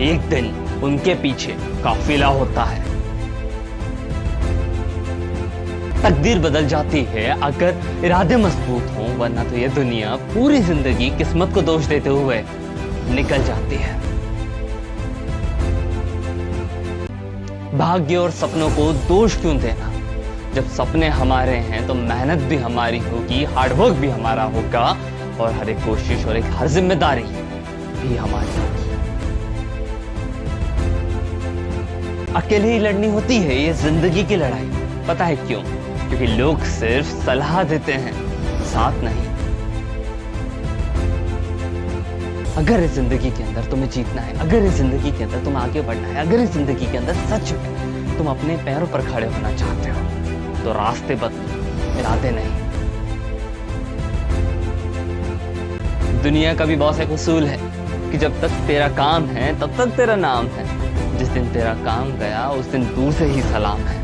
एक दिन उनके पीछे काफिला होता है। तकदीर बदल जाती है अगर इरादे मजबूत हों, वरना तो ये दुनिया पूरी जिंदगी किस्मत को दोष देते हुए निकल जाती है। भाग्य और सपनों को दोष क्यों देना? जब सपने हमारे हैं तो मेहनत भी हमारी होगी, हार्डवर्क भी हमारा होगा, और हर एक कोशिश और एक हर जिम्मेदारी भी हमारी होगी। अकेले ही लड़नी होती है ये जिंदगी की लड़ाई। पता है क्यों? क्योंकि लोग सिर्फ सलाह देते हैं, साथ नहीं। अगर इस जिंदगी के अंदर तुम्हें जीतना है, अगर इस जिंदगी के अंदर तुम्हें आगे बढ़ना है, अगर इस जिंदगी के अंदर सच में तुम अपने पैरों पर खड़े होना चाहते हो, तो रास्ते बदलो, इरादे नहीं। दुनिया का भी बॉस एक उसूल है कि जब तक तेरा काम है तब तक तेरा नाम है, जिस दिन तेरा काम गया उस दिन दूर से ही सलाम है।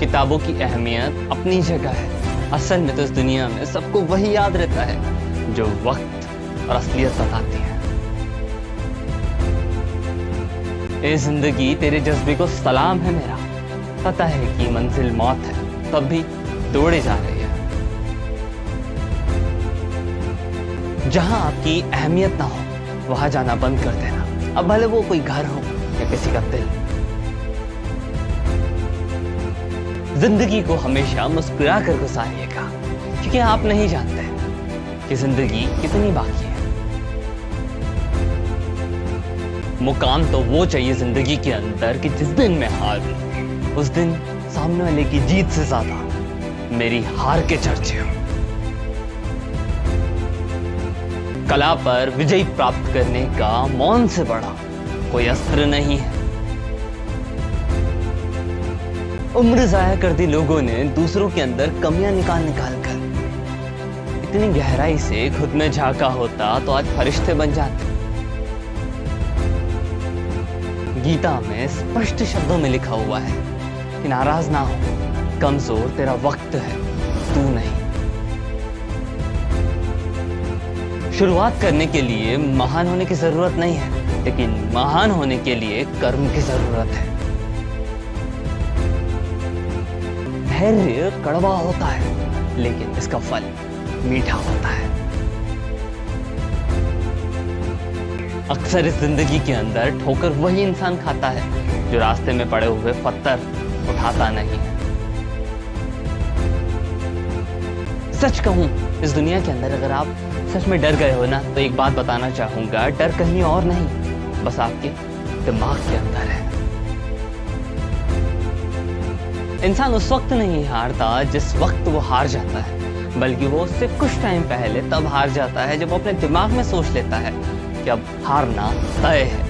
किताबों की अहमियत अपनी जगह है, असल में तो इस दुनिया में सबको वही याद रहता है जो वक्त और असलियत बताती है। ये जिंदगी तेरे जज्बे को सलाम है मेरा। पता है कि मंजिल मौत है, तब भी दौड़े जा रही है। जहां आपकी अहमियत ना हो वहां जाना बंद कर देना। अब भले वो कोई घर हो या किसी का दिल। जिंदगी को हमेशा मुस्कुरा कर गुजारिएगा, क्योंकि आप नहीं जानते कि जिंदगी कितनी बाकी है। मुकाम तो वो चाहिए जिंदगी के अंदर कि जिस दिन मैं हारूं, उस दिन सामने वाले की जीत से ज्यादा मेरी हार के चर्चे हो। कला पर विजय प्राप्त करने का मौन से बड़ा कोई अस्त्र नहीं है। उम्र जाया कर दी लोगों ने दूसरों के अंदर कमियां निकाल निकाल कर। इतनी गहराई से खुद में झांका होता तो आज फरिश्ते बन जाते। गीता में स्पष्ट शब्दों में लिखा हुआ है कि नाराज ना हो, कमजोर तेरा वक्त है, तू नहीं। शुरुआत करने के लिए महान होने की जरूरत नहीं है, लेकिन महान होने के लिए कर्म की जरूरत है। धैर्य कड़वा होता है, लेकिन इसका फल मीठा होता है। अक्सर इस जिंदगी के अंदर ठोकर वही इंसान खाता है जो रास्ते में पड़े हुए पत्थर उठाता नहीं है। सच कहूं, इस दुनिया के अंदर अगर आप सच में डर गए हो ना, तो एक बात बताना चाहूंगा, डर कहीं और नहीं, बस आपके दिमाग के अंदर है। इंसान उस वक्त नहीं हारता जिस वक्त वो हार जाता है, बल्कि वो उससे कुछ टाइम पहले तब हार जाता है जब वो अपने दिमाग में सोच लेता है कि अब हारना तय है।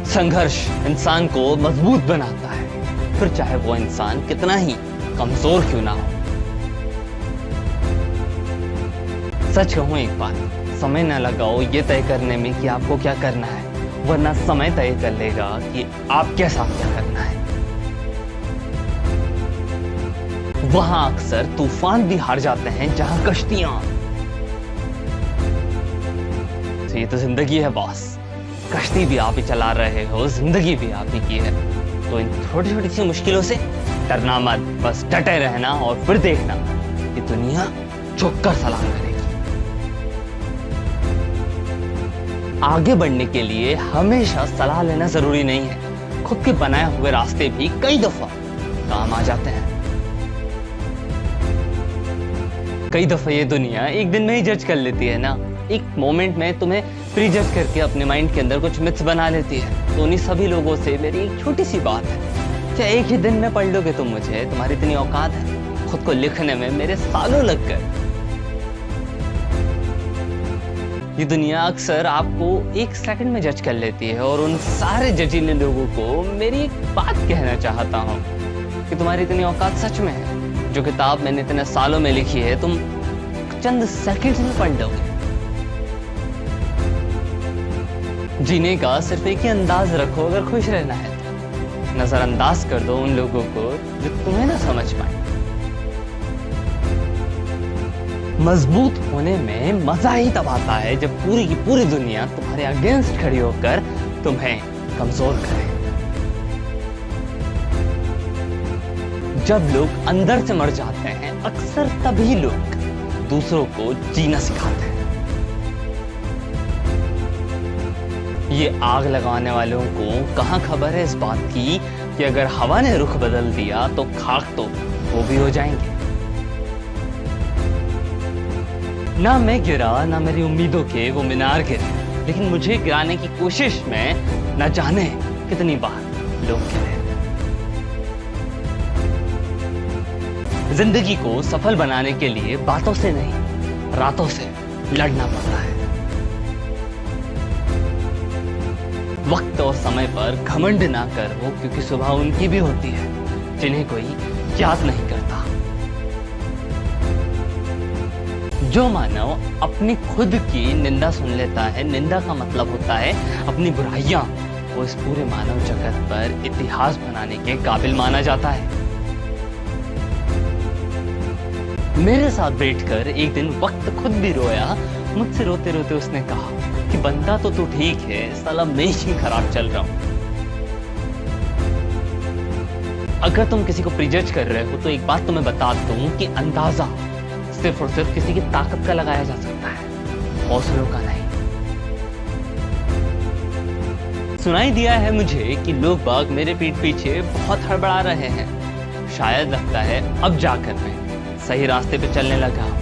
संघर्ष इंसान को मजबूत बनाता है, फिर चाहे वो इंसान कितना ही कमजोर क्यों ना हो। सच कहूं एक बात, समय न लगाओ ये तय करने में कि आपको क्या करना है, वरना समय तय कर लेगा कि आपके साथ क्या करना है। वहां अक्सर तूफान भी हार जाते हैं जहां कश्तियां। तो ये तो जिंदगी है बॉस, कश्ती भी आप ही चला रहे हो, जिंदगी भी आप ही की है। तो इन छोटी छोटी सी मुश्किलों से डरना मत, बस डटे रहना और फिर देखना कि दुनिया झुककर सलाम करेगी। आगे बढ़ने के लिए हमेशा सलाह लेना जरूरी नहीं है, खुद के बनाए हुए रास्ते भी कई दफा काम आ जाते हैं। कई दफा ये दुनिया एक दिन में ही जज कर लेती है ना, एक मोमेंट में तुम्हें प्री जज करके अपने माइंड के अंदर कुछ मिथ्स बना लेती है। तो उन्हीं सभी लोगों से मेरी एक छोटी सी बात है, क्या एक ही दिन में पढ़ लोगे तुम मुझे? तुम्हारी इतनी औकात है? खुद को लिखने में मेरे सालों लग गए। ये दुनिया अक्सर आपको एक सेकंड में जज कर लेती है, और उन सारे जजीले लोगों को मेरी एक बात कहना चाहता हूँ कि तुम्हारी इतनी औकात सच में है। जो किताब मैंने इतने सालों में लिखी है तुम चंद सेकंड्स में पढ़ लोगे। जीने का सिर्फ एक ही अंदाज रखो अगर खुश रहना है तो। नजरअंदाज कर दो उन लोगों को जो तुम्हें ना समझ पाए। मजबूत होने में मजा ही तब आता है जब पूरी की पूरी दुनिया तुम्हारे अगेंस्ट खड़ी होकर तुम्हें कमजोर करे। जब लोग अंदर से मर जाते हैं, अक्सर तभी लोग दूसरों को जीना सिखाते हैं। ये आग लगाने वालों को कहां खबर है इस बात की कि अगर हवा ने रुख बदल दिया तो खाक तो वो भी हो जाएंगे। ना मैं गिरा, ना मेरी उम्मीदों के वो मीनार गिरे, लेकिन मुझे गिराने की कोशिश में न जाने कितनी बार लोग गिरे। जिंदगी को सफल बनाने के लिए बातों से नहीं, रातों से लड़ना पड़ता है। वक्त और समय पर घमंड ना करो, क्योंकि सुबह उनकी भी होती है जिन्हें कोई याद नहीं करता। जो मानव अपनी खुद की निंदा सुन लेता है, निंदा का मतलब होता है अपनी बुराइयां, वो इस पूरे मानव जगत पर इतिहास बनाने के काबिल माना जाता है। मेरे साथ बैठकर एक दिन वक्त खुद भी रोया। मुझसे रोते रोते उसने कहा कि बंदा तो तू ठीक है, साला मैं ही खराब चल रहा हूं। अगर तुम किसी को प्रिजज कर रहे हो तो एक बात तुम्हें बता दूं कि अंदाजा सिर्फ और सिर्फ किसी की ताकत का लगाया जा सकता है, हौसलों का नहीं। सुनाई दिया है मुझे कि लोग बाग मेरे पीठ पीछे बहुत हड़बड़ा रहे हैं। शायद लगता है अब जाकर मैं सही रास्ते पे चलने लगा हूं।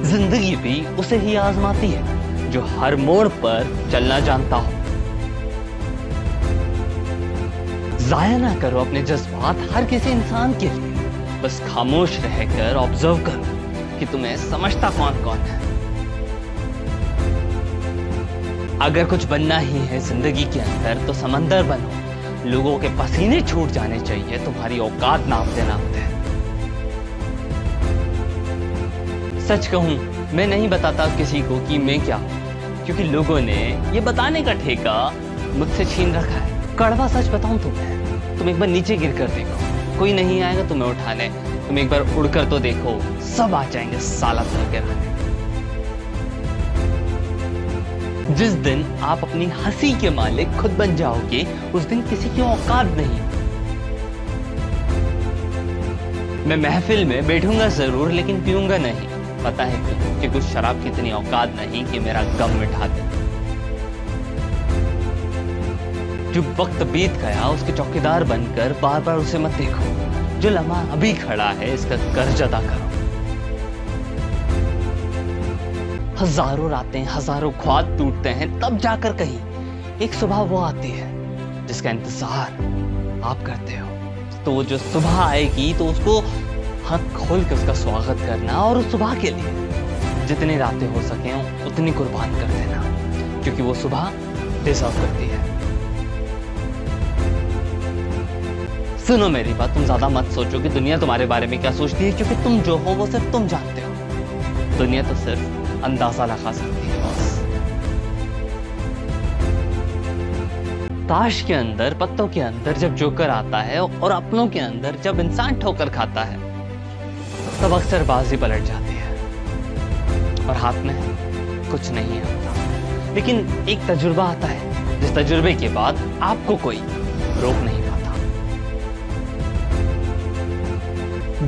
जिंदगी भी उसे ही आजमाती है जो हर मोड़ पर चलना जानता हो। जाया ना करो अपने जज्बात हर किसी इंसान के लिए, बस खामोश रहकर ऑब्जर्व करो कि तुम्हें समझता कौन कौन है। अगर कुछ बनना ही है जिंदगी के अंदर तो समंदर बनो। लोगों के पसीने छूट जाने चाहिए तुम्हारी औकात नापते नापते। सच कहूं, मैं नहीं बताता किसी को कि मैं क्या हूं, क्योंकि लोगों ने ये बताने का ठेका मुझसे छीन रखा है। कड़वा सच बताऊं तुम्हें, तुम एक बार नीचे गिर कर देखो, कोई नहीं आएगा तुम्हें उठाने। तुम एक बार उड़कर तो देखो, सब आ जाएंगे साला तुम्हें गिराने। जिस दिन आप अपनी हंसी के मालिक खुद बन जाओगे, उस दिन किसी की औकात नहीं। मैं महफिल में बैठूंगा जरूर, लेकिन पीऊंगा नहीं। पता है क्यों? कि कुछ शराब की इतनी औकात नहीं कि मेरा गम मिटा दे। जो वक्त बीत गया उसके चौकीदार बनकर बार बार उसे मत देखो। जो लम्हा अभी खड़ा है इसका कर्ज अदा करो। हजारों रातें, हजारों ख्वाब टूटते हैं, तब जाकर कहीं एक सुबह वो आती है जिसका इंतजार आप करते हो। तो वो जो सुबह आएगी तो उसको हाथ खोल के उसका स्वागत करना, और उस सुबह के लिए जितनी रातें हो सके उतनी कुर्बान कर देना, क्योंकि वो सुबह डिजर्व करती है। सुनो मेरी बात, तुम ज्यादा मत सोचो कि दुनिया तुम्हारे बारे में क्या सोचती है, क्योंकि तुम जो हो वो सिर्फ तुम जानते हो। दुनिया तो सिर्फ अंदाजा लगा सकती है बस। ताश के अंदर, पत्तों के अंदर जब जोकर आता है और अपनों के अंदर जब इंसान ठोकर खाता है, तब अक्सर बाजी पलट जाती है और हाथ में कुछ नहीं आता। लेकिन एक तजुर्बा आता है जिस तजुर्बे के बाद आपको कोई रोक नहीं पाता।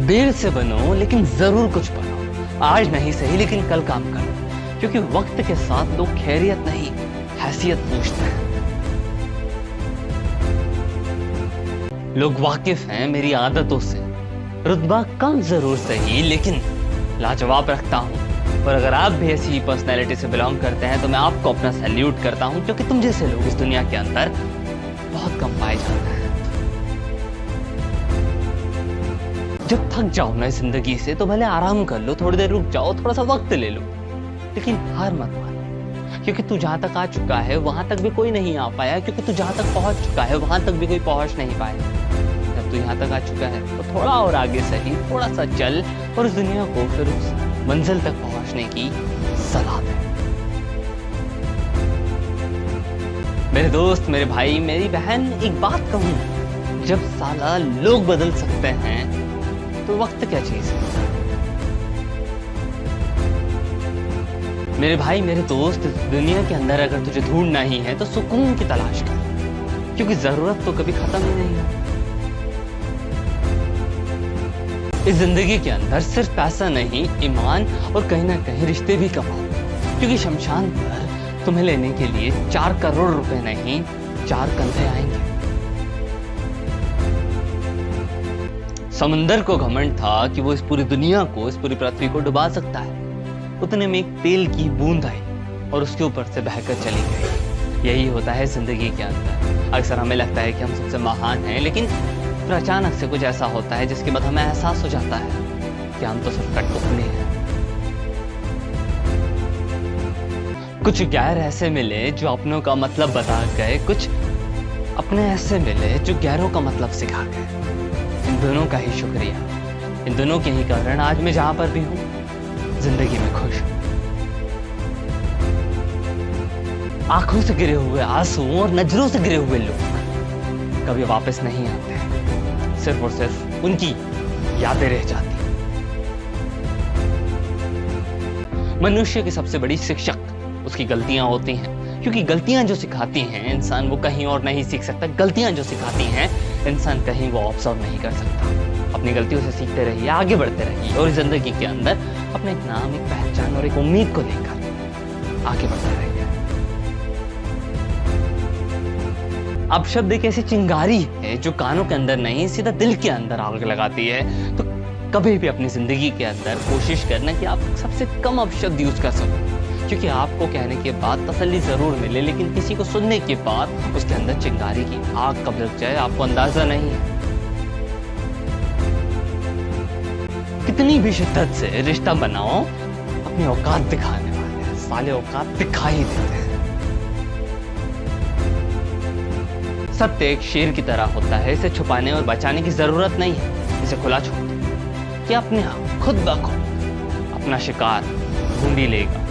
देर से बनो लेकिन जरूर कुछ बनो। आज नहीं सही लेकिन कल काम करो, क्योंकि वक्त के साथ लोग खैरियत नहीं हैसियत पूछते हैं। लोग वाकिफ हैं मेरी आदतों से। रुतबा कम जरूर सही लेकिन लाजवाब रखता हूं। और अगर आप भी ऐसी पर्सनैलिटी से बिलोंग करते हैं तो मैं आपको अपना सैल्यूट करता हूं, क्योंकि तुम जैसे लोग इस दुनिया के अंदर बहुत कम पाए जाते हैं। जब थक जाओ ना जिंदगी से तो भले आराम कर लो, थोड़ी देर रुक जाओ, थोड़ा सा वक्त ले लो, लेकिन हार मत मानो, क्योंकि तू जहां तक आ चुका है वहां तक भी कोई नहीं आ पाया, क्योंकि तू जहां तक पहुंच चुका है वहां तक भी कोई पहुंच नहीं पाया। जब तू यहाँ तक आ चुका है तो थोड़ा और आगे सही, थोड़ा सा चल और इस दुनिया को फिर उस मंजिल तक पहुंचने की सलाह दे। मेरे दोस्त, मेरे भाई, मेरी बहन, एक बात कहूं, जब साला लोग बदल सकते हैं तो वक्त क्या चीज है। मेरे भाई, मेरे दोस्त, दुनिया के अंदर अगर तुझे ढूंढना ही है तो सुकून की तलाश कर, क्योंकि जरूरत तो कभी खत्म ही नहीं है। इस जिंदगी के अंदर सिर्फ पैसा नहीं, ईमान और कहीं ना कहीं रिश्ते भी कमाओ, क्योंकि शमशान पर तुम्हें लेने के लिए 4 करोड़ रुपए नहीं, 4 कंधे आएंगे। समुंदर को घमंड था कि वो इस पूरी दुनिया को, इस पूरी पृथ्वी को डुबा सकता है। उतने में एक तेल की बूंद आई और उसके ऊपर से बहकर चली गई। यही होता है जिंदगी के अंदर। अक्सर हमें लगता है कि हम सबसे महान हैं, लेकिन फिर अचानक से कुछ ऐसा होता है जिसके बाद हमें एहसास हो जाता है कि हम तो सिर्फ कठपुतली हैं। कुछ गैर ऐसे मिले जो अपनों का मतलब बता गए, कुछ अपने ऐसे मिले जो गैरों का मतलब सिखा गए। इन दोनों का ही शुक्रिया, इन दोनों के ही कारण आज मैं जहां पर भी हूं जिंदगी में खुश हूं। आंखों से गिरे हुए आंसू और नजरों से गिरे हुए लोग कभी वापस नहीं आते, सिर्फ और सिर्फ उनकी यादें रह जाती। मनुष्य की सबसे बड़ी शिक्षक उसकी गलतियां होती हैं, क्योंकि गलतियां जो सिखाती हैं इंसान वो कहीं और नहीं सीख सकता। गलतियां जो सिखाती हैं इंसान कहीं वो ऑब्जर्व नहीं कर सकता। अपनी गलतियों से सीखते रहिए, आगे बढ़ते रहिए और जिंदगी के अंदर अपने एक नाम, एक पहचान और एक उम्मीद को लेकर आगे बढ़ते रहिए। अपशब्द एक ऐसी चिंगारी है जो कानों के अंदर नहीं, सीधा दिल के अंदर आग लगाती है। तो कभी भी अपनी जिंदगी के अंदर कोशिश करना कि आप सबसे कम अपशब्द यूज कर सको, क्योंकि आपको कहने के बाद तसल्ली जरूर मिले, लेकिन किसी को सुनने के बाद उसके अंदर चिंगारी की आग कब लग जाए आपको अंदाजा नहीं है। कितनी भी शिद्दत से रिश्ता बनाओ, अपनी औकात दिखाने वाले साले औकात दिखाई देते हैं। सत्य एक शेर की तरह होता है, इसे छुपाने और बचाने की जरूरत नहीं है। इसे खुला छोड़ दो कि अपने आप खुद ब खुद अपना शिकार ढूंढ ही लेगा।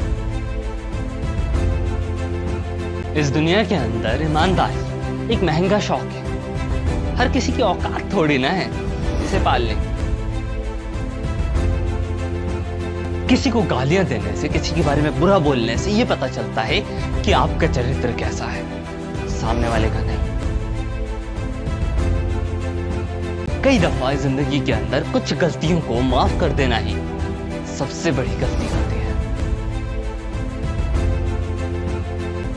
इस दुनिया के अंदर ईमानदारी एक महंगा शौक है। हर किसी की औकात थोड़ी ना है इसे पाल ले। किसी को गालियां देने से, किसी के बारे में बुरा बोलने से ये पता चलता है कि आपका चरित्र कैसा है, सामने वाले का नहीं। कई दफा जिंदगी के अंदर कुछ गलतियों को माफ कर देना ही सबसे बड़ी गलती होती है।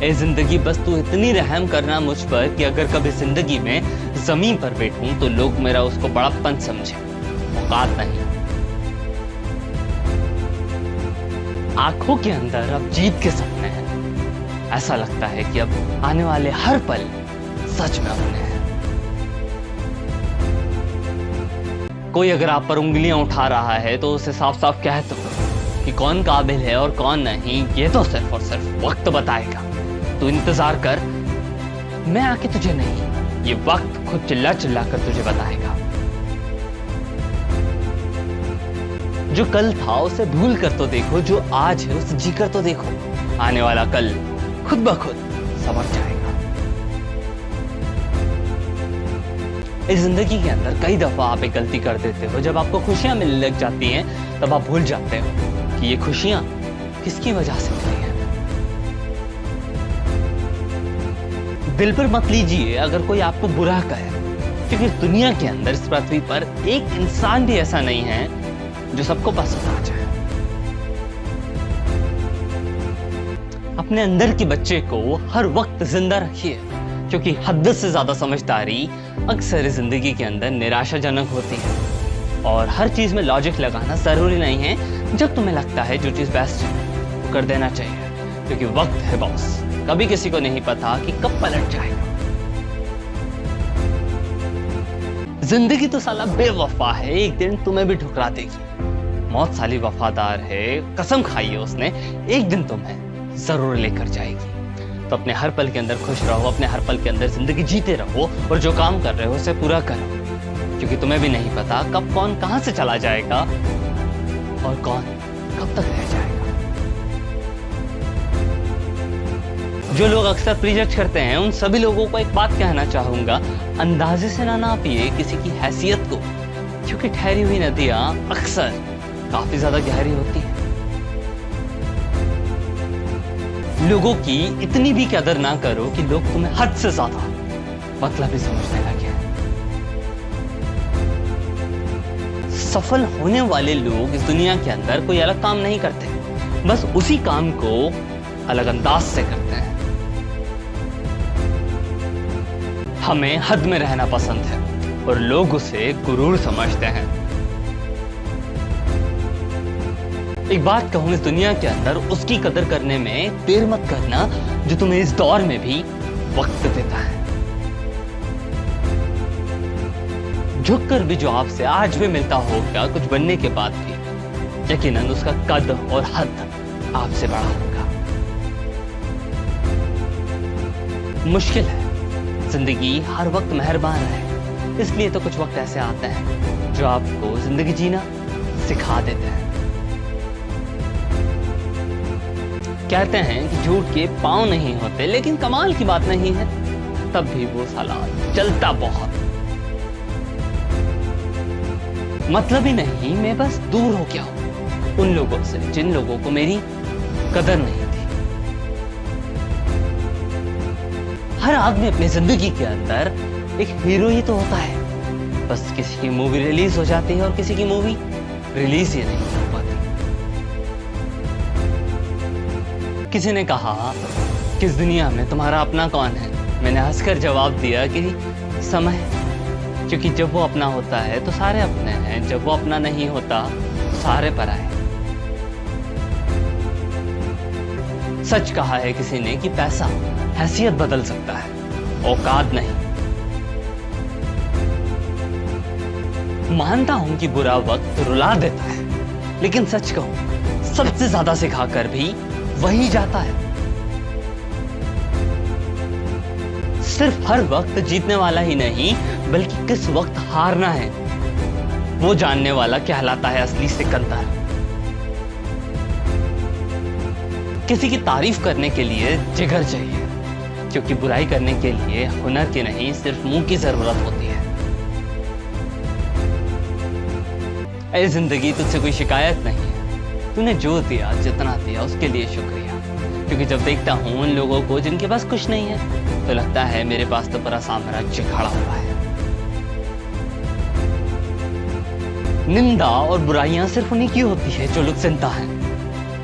ए जिंदगी बस तू इतनी रहम करना मुझ पर कि अगर कभी जिंदगी में जमीन पर बैठूं तो लोग मेरा उसको बड़प्पन समझे, औकात नहीं। आंखों के अंदर अब जीत के सपने हैं। ऐसा लगता है कि अब आने वाले हर पल सच में अपने हैं। कोई अगर आप पर उंगलियां उठा रहा है तो उसे साफ साफ कह दो कि कौन काबिल है और कौन नहीं, ये तो सिर्फ और सिर्फ वक्त बताएगा। तू इंतजार कर, मैं आके तुझे नहीं, ये वक्त खुद चिल्ला चिल्ला कर तुझे बताएगा। जो कल था उसे भूल कर तो देखो, जो आज है उसे जी कर तो देखो। आने वाला कल खुद ब खुद संवर जाएगा। इस जिंदगी के अंदर कई दफा आप एक गलती कर देते हो। जब आपको खुशियां मिलने लग जाती हैं तब आप भूल जाते हो कि ये खुशियां किसकी वजह से मिली हैं। दिल पर मत लीजिए अगर कोई आपको बुरा कहे, क्योंकि इस दुनिया के अंदर, इस पृथ्वी पर एक इंसान भी ऐसा नहीं है जो सबको पसंद आ जाए। अपने अंदर के बच्चे को हर वक्त जिंदा रखिए, क्योंकि हद से ज्यादा समझदारी अक्सर जिंदगी के अंदर निराशाजनक होती है। और हर चीज में लॉजिक लगाना जरूरी नहीं है। जब तुम्हें लगता है जो चीज बेस्ट है वो कर देना चाहिए, क्योंकि वक्त है बॉस, कभी किसी को नहीं पता कि कब पलट जाएगा। जिंदगी तो साला बेवफा है, एक दिन तुम्हें भी ठुकरा देगी। मौत साली वफादार है, कसम खाई है उसने, एक दिन तुम्हें जरूर लेकर जाएगी। तो अपने हर पल के अंदर खुश रहो, अपने हर पल के अंदर जिंदगी जीते रहो, और जो काम कर रहे हो उसे पूरा करो, क्योंकि तुम्हें भी नहीं पता कब कौन कहां से चला जाएगा और कौन कब तक रह जाएगा। जो लोग अक्सर प्रीजज करते हैं उन सभी लोगों को एक बात कहना चाहूंगा, अंदाजे से ना नापिए किसी की हैसियत को, क्योंकि ठहरी हुई नदियां अक्सर काफी ज्यादा गहरी होती है। लोगों की इतनी भी कदर ना करो कि लोग तुम्हें हद से ज्यादा मतलब ही समझने लगे। सफल होने वाले लोग इस दुनिया के अंदर कोई अलग काम नहीं करते, बस उसी काम को अलग अंदाज से करते हैं। हमें हद में रहना पसंद है और लोग उसे गुरूर समझते हैं। एक बात कहूं, इस दुनिया के अंदर उसकी कदर करने में देर मत करना जो तुम्हें इस दौर में भी वक्त देता है। झुककर भी जो आपसे आज भी मिलता होगा, कुछ बनने के बाद भी यकीनन उसका कद और हद आपसे बड़ा होगा। मुश्किल है जिंदगी हर वक्त मेहरबान है, इसलिए तो कुछ वक्त ऐसे आते हैं जो आपको जिंदगी जीना सिखा देते हैं। कहते हैं कि झूठ के पांव नहीं होते, लेकिन कमाल की बात नहीं है, तब भी वो साला चलता बहुत। मतलब ही नहीं, मैं बस दूर हो गया हूं उन लोगों से जिन लोगों को मेरी कदर नहीं थी। हर आदमी अपनी जिंदगी के अंदर एक हीरो ही तो होता है, बस किसी की मूवी रिलीज हो जाती है और किसी की मूवी रिलीज ही नहीं हो पाती। किसी ने कहा कि इस दुनिया में तुम्हारा अपना कौन है? मैंने हंसकर जवाब दिया कि समय, क्योंकि जब वो अपना होता है तो सारे अपने हैं, जब वो अपना नहीं होता तो सारे पराए। सच कहा है किसी ने कि पैसा हैसियत बदल सकता है, औकात नहीं। मानता हूं कि बुरा वक्त रुला देता है, लेकिन सच कहूं सबसे ज्यादा सिखाकर भी वही जाता है। सिर्फ हर वक्त जीतने वाला ही नहीं, बल्कि किस वक्त हारना है वो जानने वाला कहलाता है असली सिकंदर। किसी की तारीफ करने के लिए जिगर चाहिए, क्योंकि बुराई करने के लिए हुनर की नहीं, सिर्फ मुंह की जरूरत होती है। ऐ जिंदगी, तुझसे कोई शिकायत नहीं है। तूने जो दिया, जितना दिया, उसके लिए शुक्रिया। क्योंकि जब देखता हूं उन लोगों को जिनके पास कुछ नहीं है, तो लगता है मेरे पास तो पूरा साम्राज्य खड़ा हुआ है। निंदा और बुराइयां सिर्फ उन्हीं की होती है जो लोग जिंदा हैं,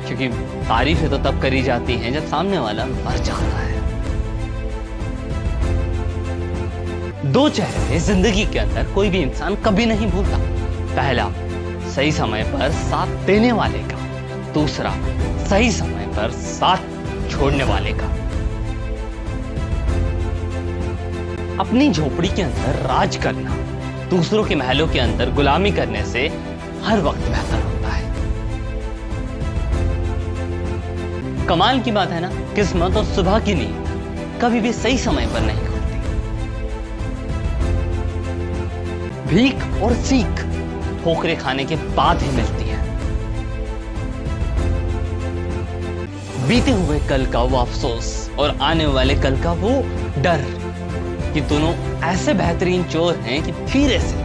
क्योंकि तारीफें तो तब करी जाती हैं जब सामने वाला मर जाता है। दो चेहरे जिंदगी के अंदर कोई भी इंसान कभी नहीं भूलता। पहला, सही समय पर साथ देने वाले का। दूसरा, सही समय पर साथ छोड़ने वाले का। अपनी झोपड़ी के अंदर राज करना दूसरों के महलों के अंदर गुलामी करने से हर वक्त बेहतर होता है। कमाल की बात है ना, किस्मत और सुबह की नींद कभी भी सही समय पर नहीं खुलती। भीख और सीख ठोकरे खाने के बाद ही मिलती है। बीते हुए कल का वो अफसोस और आने वाले कल का वो डर, ये दोनों ऐसे बेहतरीन चोर हैं कि धीरे से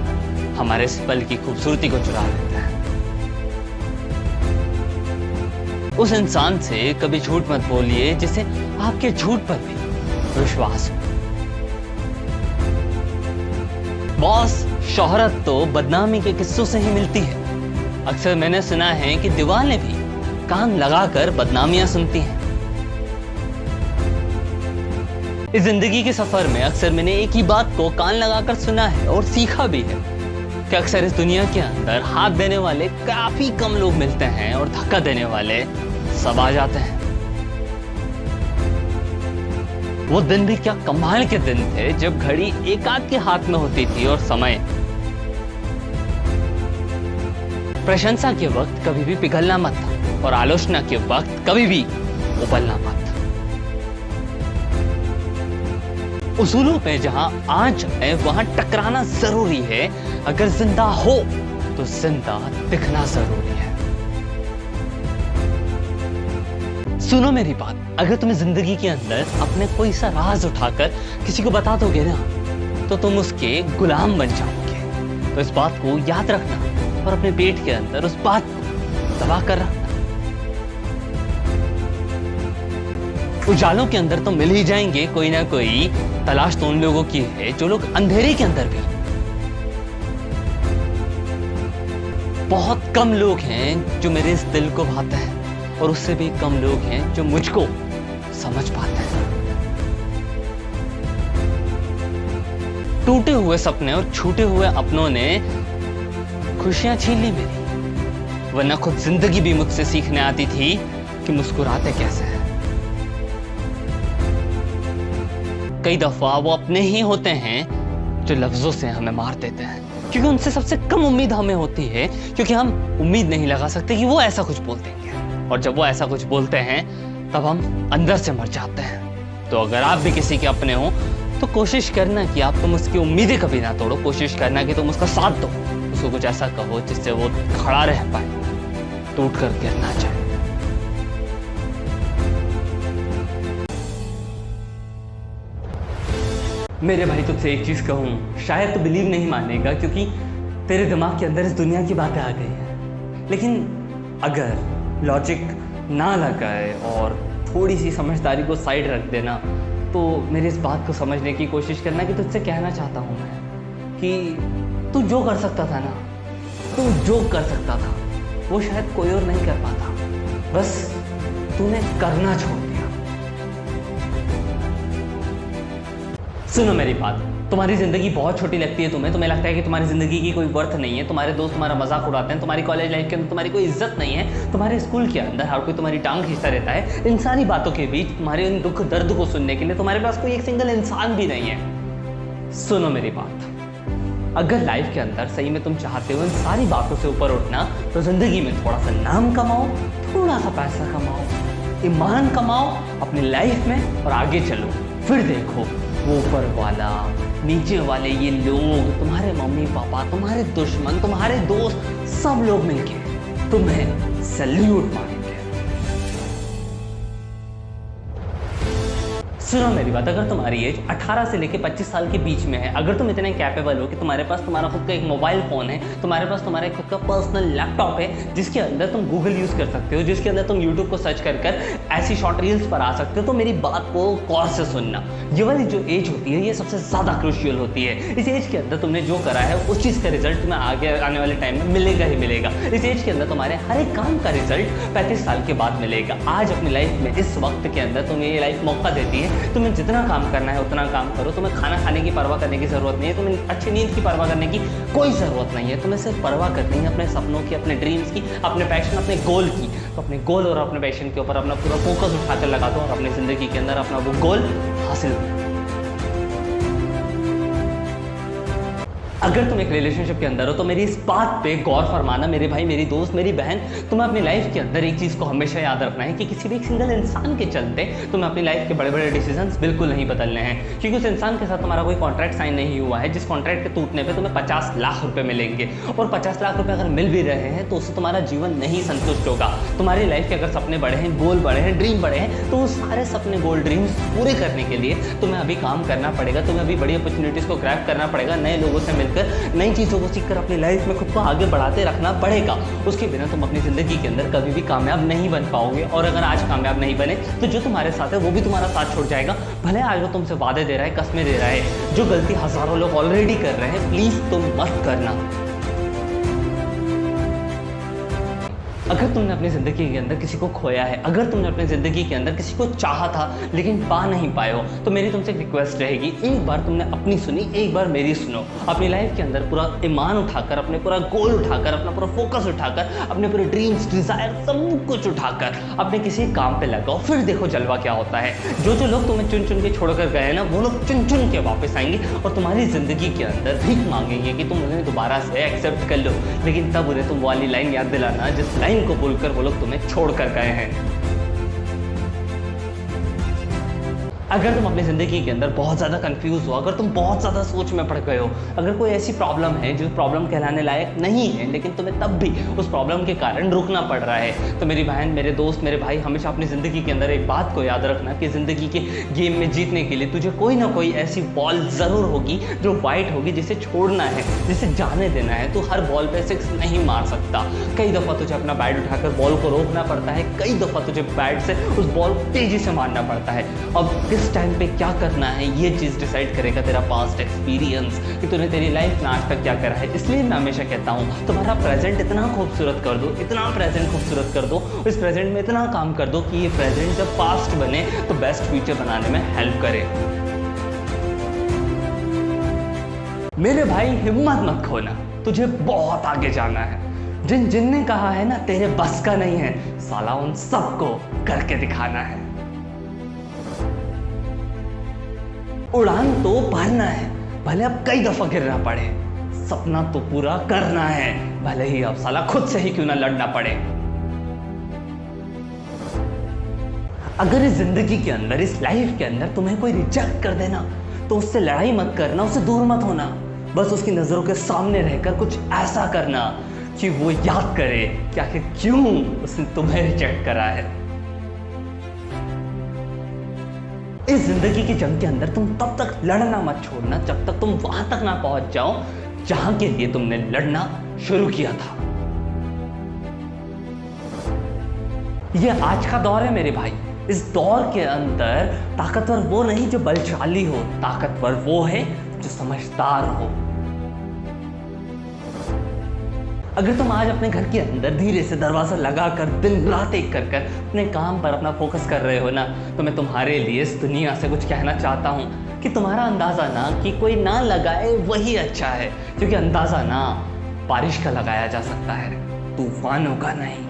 हमारे इस पल की खूबसूरती को चुरा लेते हैं। उस इंसान से कभी झूठ मत बोलिए जिसे आपके झूठ पर भी विश्वास हो। बॉस, शोहरत तो बदनामी के किस्सों से ही मिलती है। अक्सर मैंने सुना है कि दीवारें भी कान लगाकर बदनामियां सुनती हैं। इस जिंदगी के सफर में अक्सर मैंने एक ही बात को कान लगाकर सुना है और सीखा भी है कि अक्सर इस दुनिया के अंदर हाथ देने वाले काफी कम लोग मिलते हैं और धक्का देने वाले सब आ जाते हैं। वो दिन भी क्या कमाल के दिन थे जब घड़ी एक आध के हाथ में होती थी और समय प्रशंसा के वक्त कभी भी पिघलना मत था और आलोचना के वक्त कभी भी उबलना मत। उसूलों पे जहां आंच है वहां टकराना जरूरी है। अगर जिंदा हो तो जिंदा दिखना जरूरी है। सुनो मेरी बात, अगर तुम्हें जिंदगी के अंदर अपने कोई सा राज उठाकर किसी को बता दोगे ना, तो तुम उसके गुलाम बन जाओगे। तो इस बात को याद रखना और अपने पेट के अंदर उस बात को दबा कर रखना। उजालों के अंदर तो मिल ही जाएंगे कोई ना कोई, तलाश तो उन लोगों की है जो लोग अंधेरे के अंदर भी। बहुत कम लोग हैं जो मेरे इस दिल को भाते हैं और उससे भी कम लोग हैं जो मुझको समझ पाते हैं। टूटे हुए सपने और छूटे हुए अपनों ने खुशियां छीन ली मेरी, वरना खुद जिंदगी भी मुझसे सीखने आती थी कि मुस्कुराते कैसे हैं। कई दफा वो अपने ही होते हैं जो लफ्जों से हमें मार देते हैं, क्योंकि उनसे सबसे कम उम्मीद हमें होती है, क्योंकि हम उम्मीद नहीं लगा सकते कि वो ऐसा कुछ बोल देंगे। और जब वो ऐसा कुछ बोलते हैं तब हम अंदर से मर जाते हैं। तो अगर आप भी किसी के अपने हो तो कोशिश करना कि आप तुम उसकी उम्मीदें कभी ना तोड़ो। कोशिश करना कि तुम उसका साथ दो, उसको कुछ ऐसा कहो जिससे वो खड़ा रह पाए, टूट कर गिर ना जाए। मेरे भाई तुझसे एक चीज कहूं, शायद तो बिलीव नहीं मानेगा क्योंकि तेरे दिमाग के अंदर इस दुनिया की बातें आ गई हैं। लेकिन अगर लॉजिक ना लगाए और थोड़ी सी समझदारी को साइड रख देना, तो मेरी इस बात को समझने की कोशिश करना कि तुझसे कहना चाहता हूं मैं कि तू जो कर सकता था ना, तू जो कर सकता था वो शायद कोई और नहीं कर पाता, बस तूने करना छोड़ दिया। सुनो मेरी बात, तुम्हारी जिंदगी बहुत छोटी लगती है तुम्हें लगता है कि तुम्हारी जिंदगी की कोई वर्थ नहीं है, तुम्हारे दोस्त तुम्हारा मजाक उड़ाते हैं, तुम्हारी कॉलेज लाइफ के अंदर तुम्हारी कोई इज्जत नहीं है, तुम्हारे स्कूल के अंदर हर कोई तुम्हारी टांग खींचता रहता है। इन सारी बातों के बीच तुम्हारे उन दुख दर्द को सुनने के लिए तुम्हारे पास कोई एक सिंगल इंसान भी नहीं है। सुनो मेरी बात, अगर लाइफ के अंदर सही में तुम चाहते हो इन सारी बातों से ऊपर उठना, तो जिंदगी में थोड़ा सा नाम कमाओ, थोड़ा सा पैसा कमाओ, ईमान कमाओ अपनी लाइफ में और आगे चलो। फिर देखो वो ऊपर वाला, नीचे वाले, ये लोग, तुम्हारे मम्मी पापा, तुम्हारे दुश्मन, तुम्हारे दोस्त, सब लोग मिलके तुम्हें सैल्यूट मारेंगे। सुनो मेरी बात, अगर तुम्हारी एज 18 से लेकर 25 साल के बीच में है, अगर तुम इतने कैपेबल हो कि तुम्हारे पास तुम्हारा खुद का एक मोबाइल फ़ोन है, तुम्हारे पास तुम्हारा खुद का पर्सनल लैपटॉप है जिसके अंदर तुम गूगल यूज़ कर सकते हो, जिसके अंदर तुम यूट्यूब को सर्च कर ऐसी शॉर्ट रील्स पर आ सकते हो, तो मेरी बात को गौर से सुनना। ये वाली जो एज होती है ये सबसे ज़्यादा क्रूशियल होती है। इस एज के अंदर तुमने जो करा है उस चीज़ का रिजल्ट तुम्हें आगे आने वाले टाइम में मिलेगा ही मिलेगा। इस एज के अंदर तुम्हारे हर एक काम का रिजल्ट 35 साल के बाद मिलेगा। आज अपनी लाइफ में इस वक्त के अंदर तुम्हें ये लाइफ मौका देती है, तुम्हें जितना काम करना है उतना काम करो। तुम्हें खाना खाने की परवाह करने की ज़रूरत नहीं है, तुम्हें अच्छी नींद की परवाह करने की कोई ज़रूरत नहीं है। तुम्हें सिर्फ परवाह करनी है अपने सपनों की, अपने ड्रीम्स की, अपने पैशन, अपने गोल की। तो अपने गोल और अपने पैशन के ऊपर अपना पूरा फोकस उठाकर लगा दो और अपनी ज़िंदगी के अंदर अपना वो गोल हासिल करो। अगर तुम एक रिलेशनशिप के अंदर हो तो मेरी इस बात पे गौर फरमाना मेरे भाई, मेरी दोस्त, मेरी बहन, तुम्हें अपनी लाइफ के अंदर एक चीज़ को हमेशा याद रखना है कि किसी भी एक सिंगल इंसान के चलते तुम्हें अपनी लाइफ के बड़े बड़े डिसीजंस बिल्कुल नहीं बदलने हैं, क्योंकि उस इंसान के साथ तुम्हारा कोई कॉन्ट्रैक्ट साइन नहीं हुआ है जिस कॉन्ट्रैक्ट के टूटने पर तुम्हें 50 लाख रुपये मिलेंगे। और 50 लाख रुपये अगर मिल भी रहे हैं तो उससे तुम्हारा जीवन नहीं संतुष्ट होगा। तुम्हारी लाइफ के अगर सपने बड़े हैं, गोल बड़े हैं, ड्रीम बड़े हैं, तो वो सारे सपने, गोल, ड्रीम्स पूरे करने के लिए तुम्हें अभी काम करना पड़ेगा। तुम्हें अभी बड़ी अपॉर्चुनिटीज़ को ग्रैब करना पड़ेगा, नए लोगों से मिलकर नई चीज़ों को सीखकर अपनी लाइफ में खुद को आगे बढ़ाते रखना पड़ेगा। उसके बिना तुम अपनी ज़िंदगी के अंदर कभी भी कामयाब नहीं बन पाओगे। और अगर आज कामयाब नहीं बने तो जो तुम्हारे साथ है वो भी तुम्हारा साथ छोड़ जाएगा। भले आज वो तुमसे वादे दे रहा है, कस्में दे रहा है, जो गलती हज़ारों लोग ऑलरेडी कर रहे हैं, प्लीज़ तुम मत करना। अगर तुमने अपनी ज़िंदगी के अंदर किसी को खोया है, अगर तुमने अपनी ज़िंदगी के अंदर किसी को चाहा था लेकिन पा नहीं पाए हो, तो मेरी तुमसे एक रिक्वेस्ट रहेगी, एक बार तुमने अपनी सुनी, एक बार मेरी सुनो। अपनी लाइफ के अंदर पूरा ईमान उठाकर, अपने पूरा गोल उठाकर, अपना पूरा फोकस उठाकर, अपने पूरे ड्रीम्स, डिज़ायर, सब कुछ उठाकर अपने किसी काम पे लगाओ। फिर देखो जलवा क्या होता है। जो जो लोग तुम्हें चुन चुन के छोड़ कर गए ना, वो लोग चुन चुन के वापस आएंगे और तुम्हारी ज़िंदगी के अंदर भीख मांगेंगे कि तुम उन्हें दोबारा से एक्सेप्ट कर लो। लेकिन तब उन्हें तुम वाली लाइन याद दिलाना जिस लाइन को बोलकर वो लोग तुम्हें छोड़ कर गए हैं। अगर तुम अपनी ज़िंदगी के अंदर बहुत ज़्यादा कंफ्यूज हो, अगर तुम बहुत ज़्यादा सोच में पड़ गए हो, अगर कोई ऐसी प्रॉब्लम है जो प्रॉब्लम कहलाने लायक नहीं है लेकिन तुम्हें तब भी उस प्रॉब्लम के कारण रुकना पड़ रहा है, तो मेरी बहन, मेरे दोस्त, मेरे भाई, हमेशा अपनी ज़िंदगी के अंदर एक बात को याद रखना कि ज़िंदगी के गेम में जीतने के लिए तुझे कोई ना कोई ऐसी बॉल ज़रूर होगी जो वाइट होगी, जिसे छोड़ना है, जिसे जाने देना है। तो हर बॉल पे सिक्स नहीं मार सकता। कई दफ़ा तुझे अपना बैट उठाकर बॉल को रोकना पड़ता है, कई दफ़ा तुझे बैट से उस बॉल को तेज़ी से मारना पड़ता है। अब इस टाइम पे क्या करना है ये चीज़ डिसाइड करेगा तेरा पास्ट एक्सपीरियंस, कि तूने तेरी लाइफ में आज तक क्या करा है। इसलिए मैं हमेशा कहता हूँ तुम्हारा प्रेजेंट इतना खूबसूरत कर दो, इतना प्रेजेंट खूबसूरत कर दो, इस प्रेजेंट में इतना काम कर दो कि ये प्रेजेंट जब पास्ट बने तो बेस्ट फ्यूचर बनाने में हेल्प करे। मेरे भाई, हिम्मत मत खोना, तुझे बहुत आगे जाना है। जिनने कहा है ना तेरे बस का नहीं है, साला उन सबको करके दिखाना है। उड़ान तो भरना है, भले अब कई दफा गिरना पड़े। सपना तो पूरा करना है, भले ही अब साला खुद से ही क्यों ना लड़ना पड़े। अगर इस जिंदगी के अंदर, इस लाइफ के अंदर तुम्हें कोई रिजेक्ट कर देना तो उससे लड़ाई मत करना, उससे दूर मत होना। बस उसकी नजरों के सामने रहकर कुछ ऐसा करना कि वो याद करे कि आखिर क्यों उसने तुम्हें रिजेक्ट करा है। इस जिंदगी की जंग के अंदर तुम तब तक लड़ना मत छोड़ना जब तक तुम वहां तक ना पहुंच जाओ जहां के लिए तुमने लड़ना शुरू किया था। यह आज का दौर है मेरे भाई। इस दौर के अंदर ताकतवर वो नहीं जो बलशाली हो, ताकतवर वो है जो समझदार हो। अगर तुम आज अपने घर के अंदर धीरे से दरवाजा लगाकर दिन रात एक कर अपने काम पर अपना फोकस कर रहे हो ना, तो मैं तुम्हारे लिए इस दुनिया से कुछ कहना चाहता हूँ कि तुम्हारा अंदाजा ना कि कोई ना लगाए वही अच्छा है, क्योंकि अंदाजा ना बारिश का लगाया जा सकता है, तूफानों का नहीं।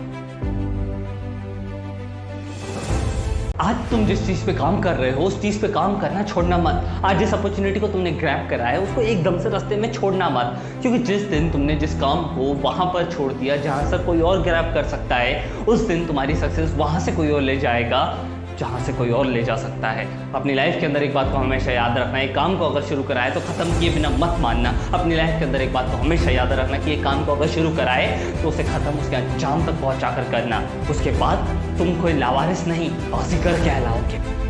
आज तुम जिस चीज पे काम कर रहे हो उस चीज पे काम करना छोड़ना मत। आज जिस अपॉर्चुनिटी को तुमने ग्रैब करा है उसको एकदम से रास्ते में छोड़ना मत, क्योंकि जिस दिन तुमने जिस काम को वहां पर छोड़ दिया जहां से कोई और ग्रैब कर सकता है, उस दिन तुम्हारी सक्सेस वहां से कोई और ले जाएगा जहां से कोई और ले जा सकता है। अपनी लाइफ के अंदर एक बात को हमेशा याद रखना, एक काम को अगर शुरू करा है तो खत्म किए बिना मत मानना। अपनी लाइफ के अंदर एक बात को हमेशा याद रखना कि एक काम को अगर शुरू करा है तो उसे खत्म उसके अंजाम तक पहुंचा कर करना। उसके बाद तुम कोई लावारिस नहीं, बाजीगर कहलाओगे।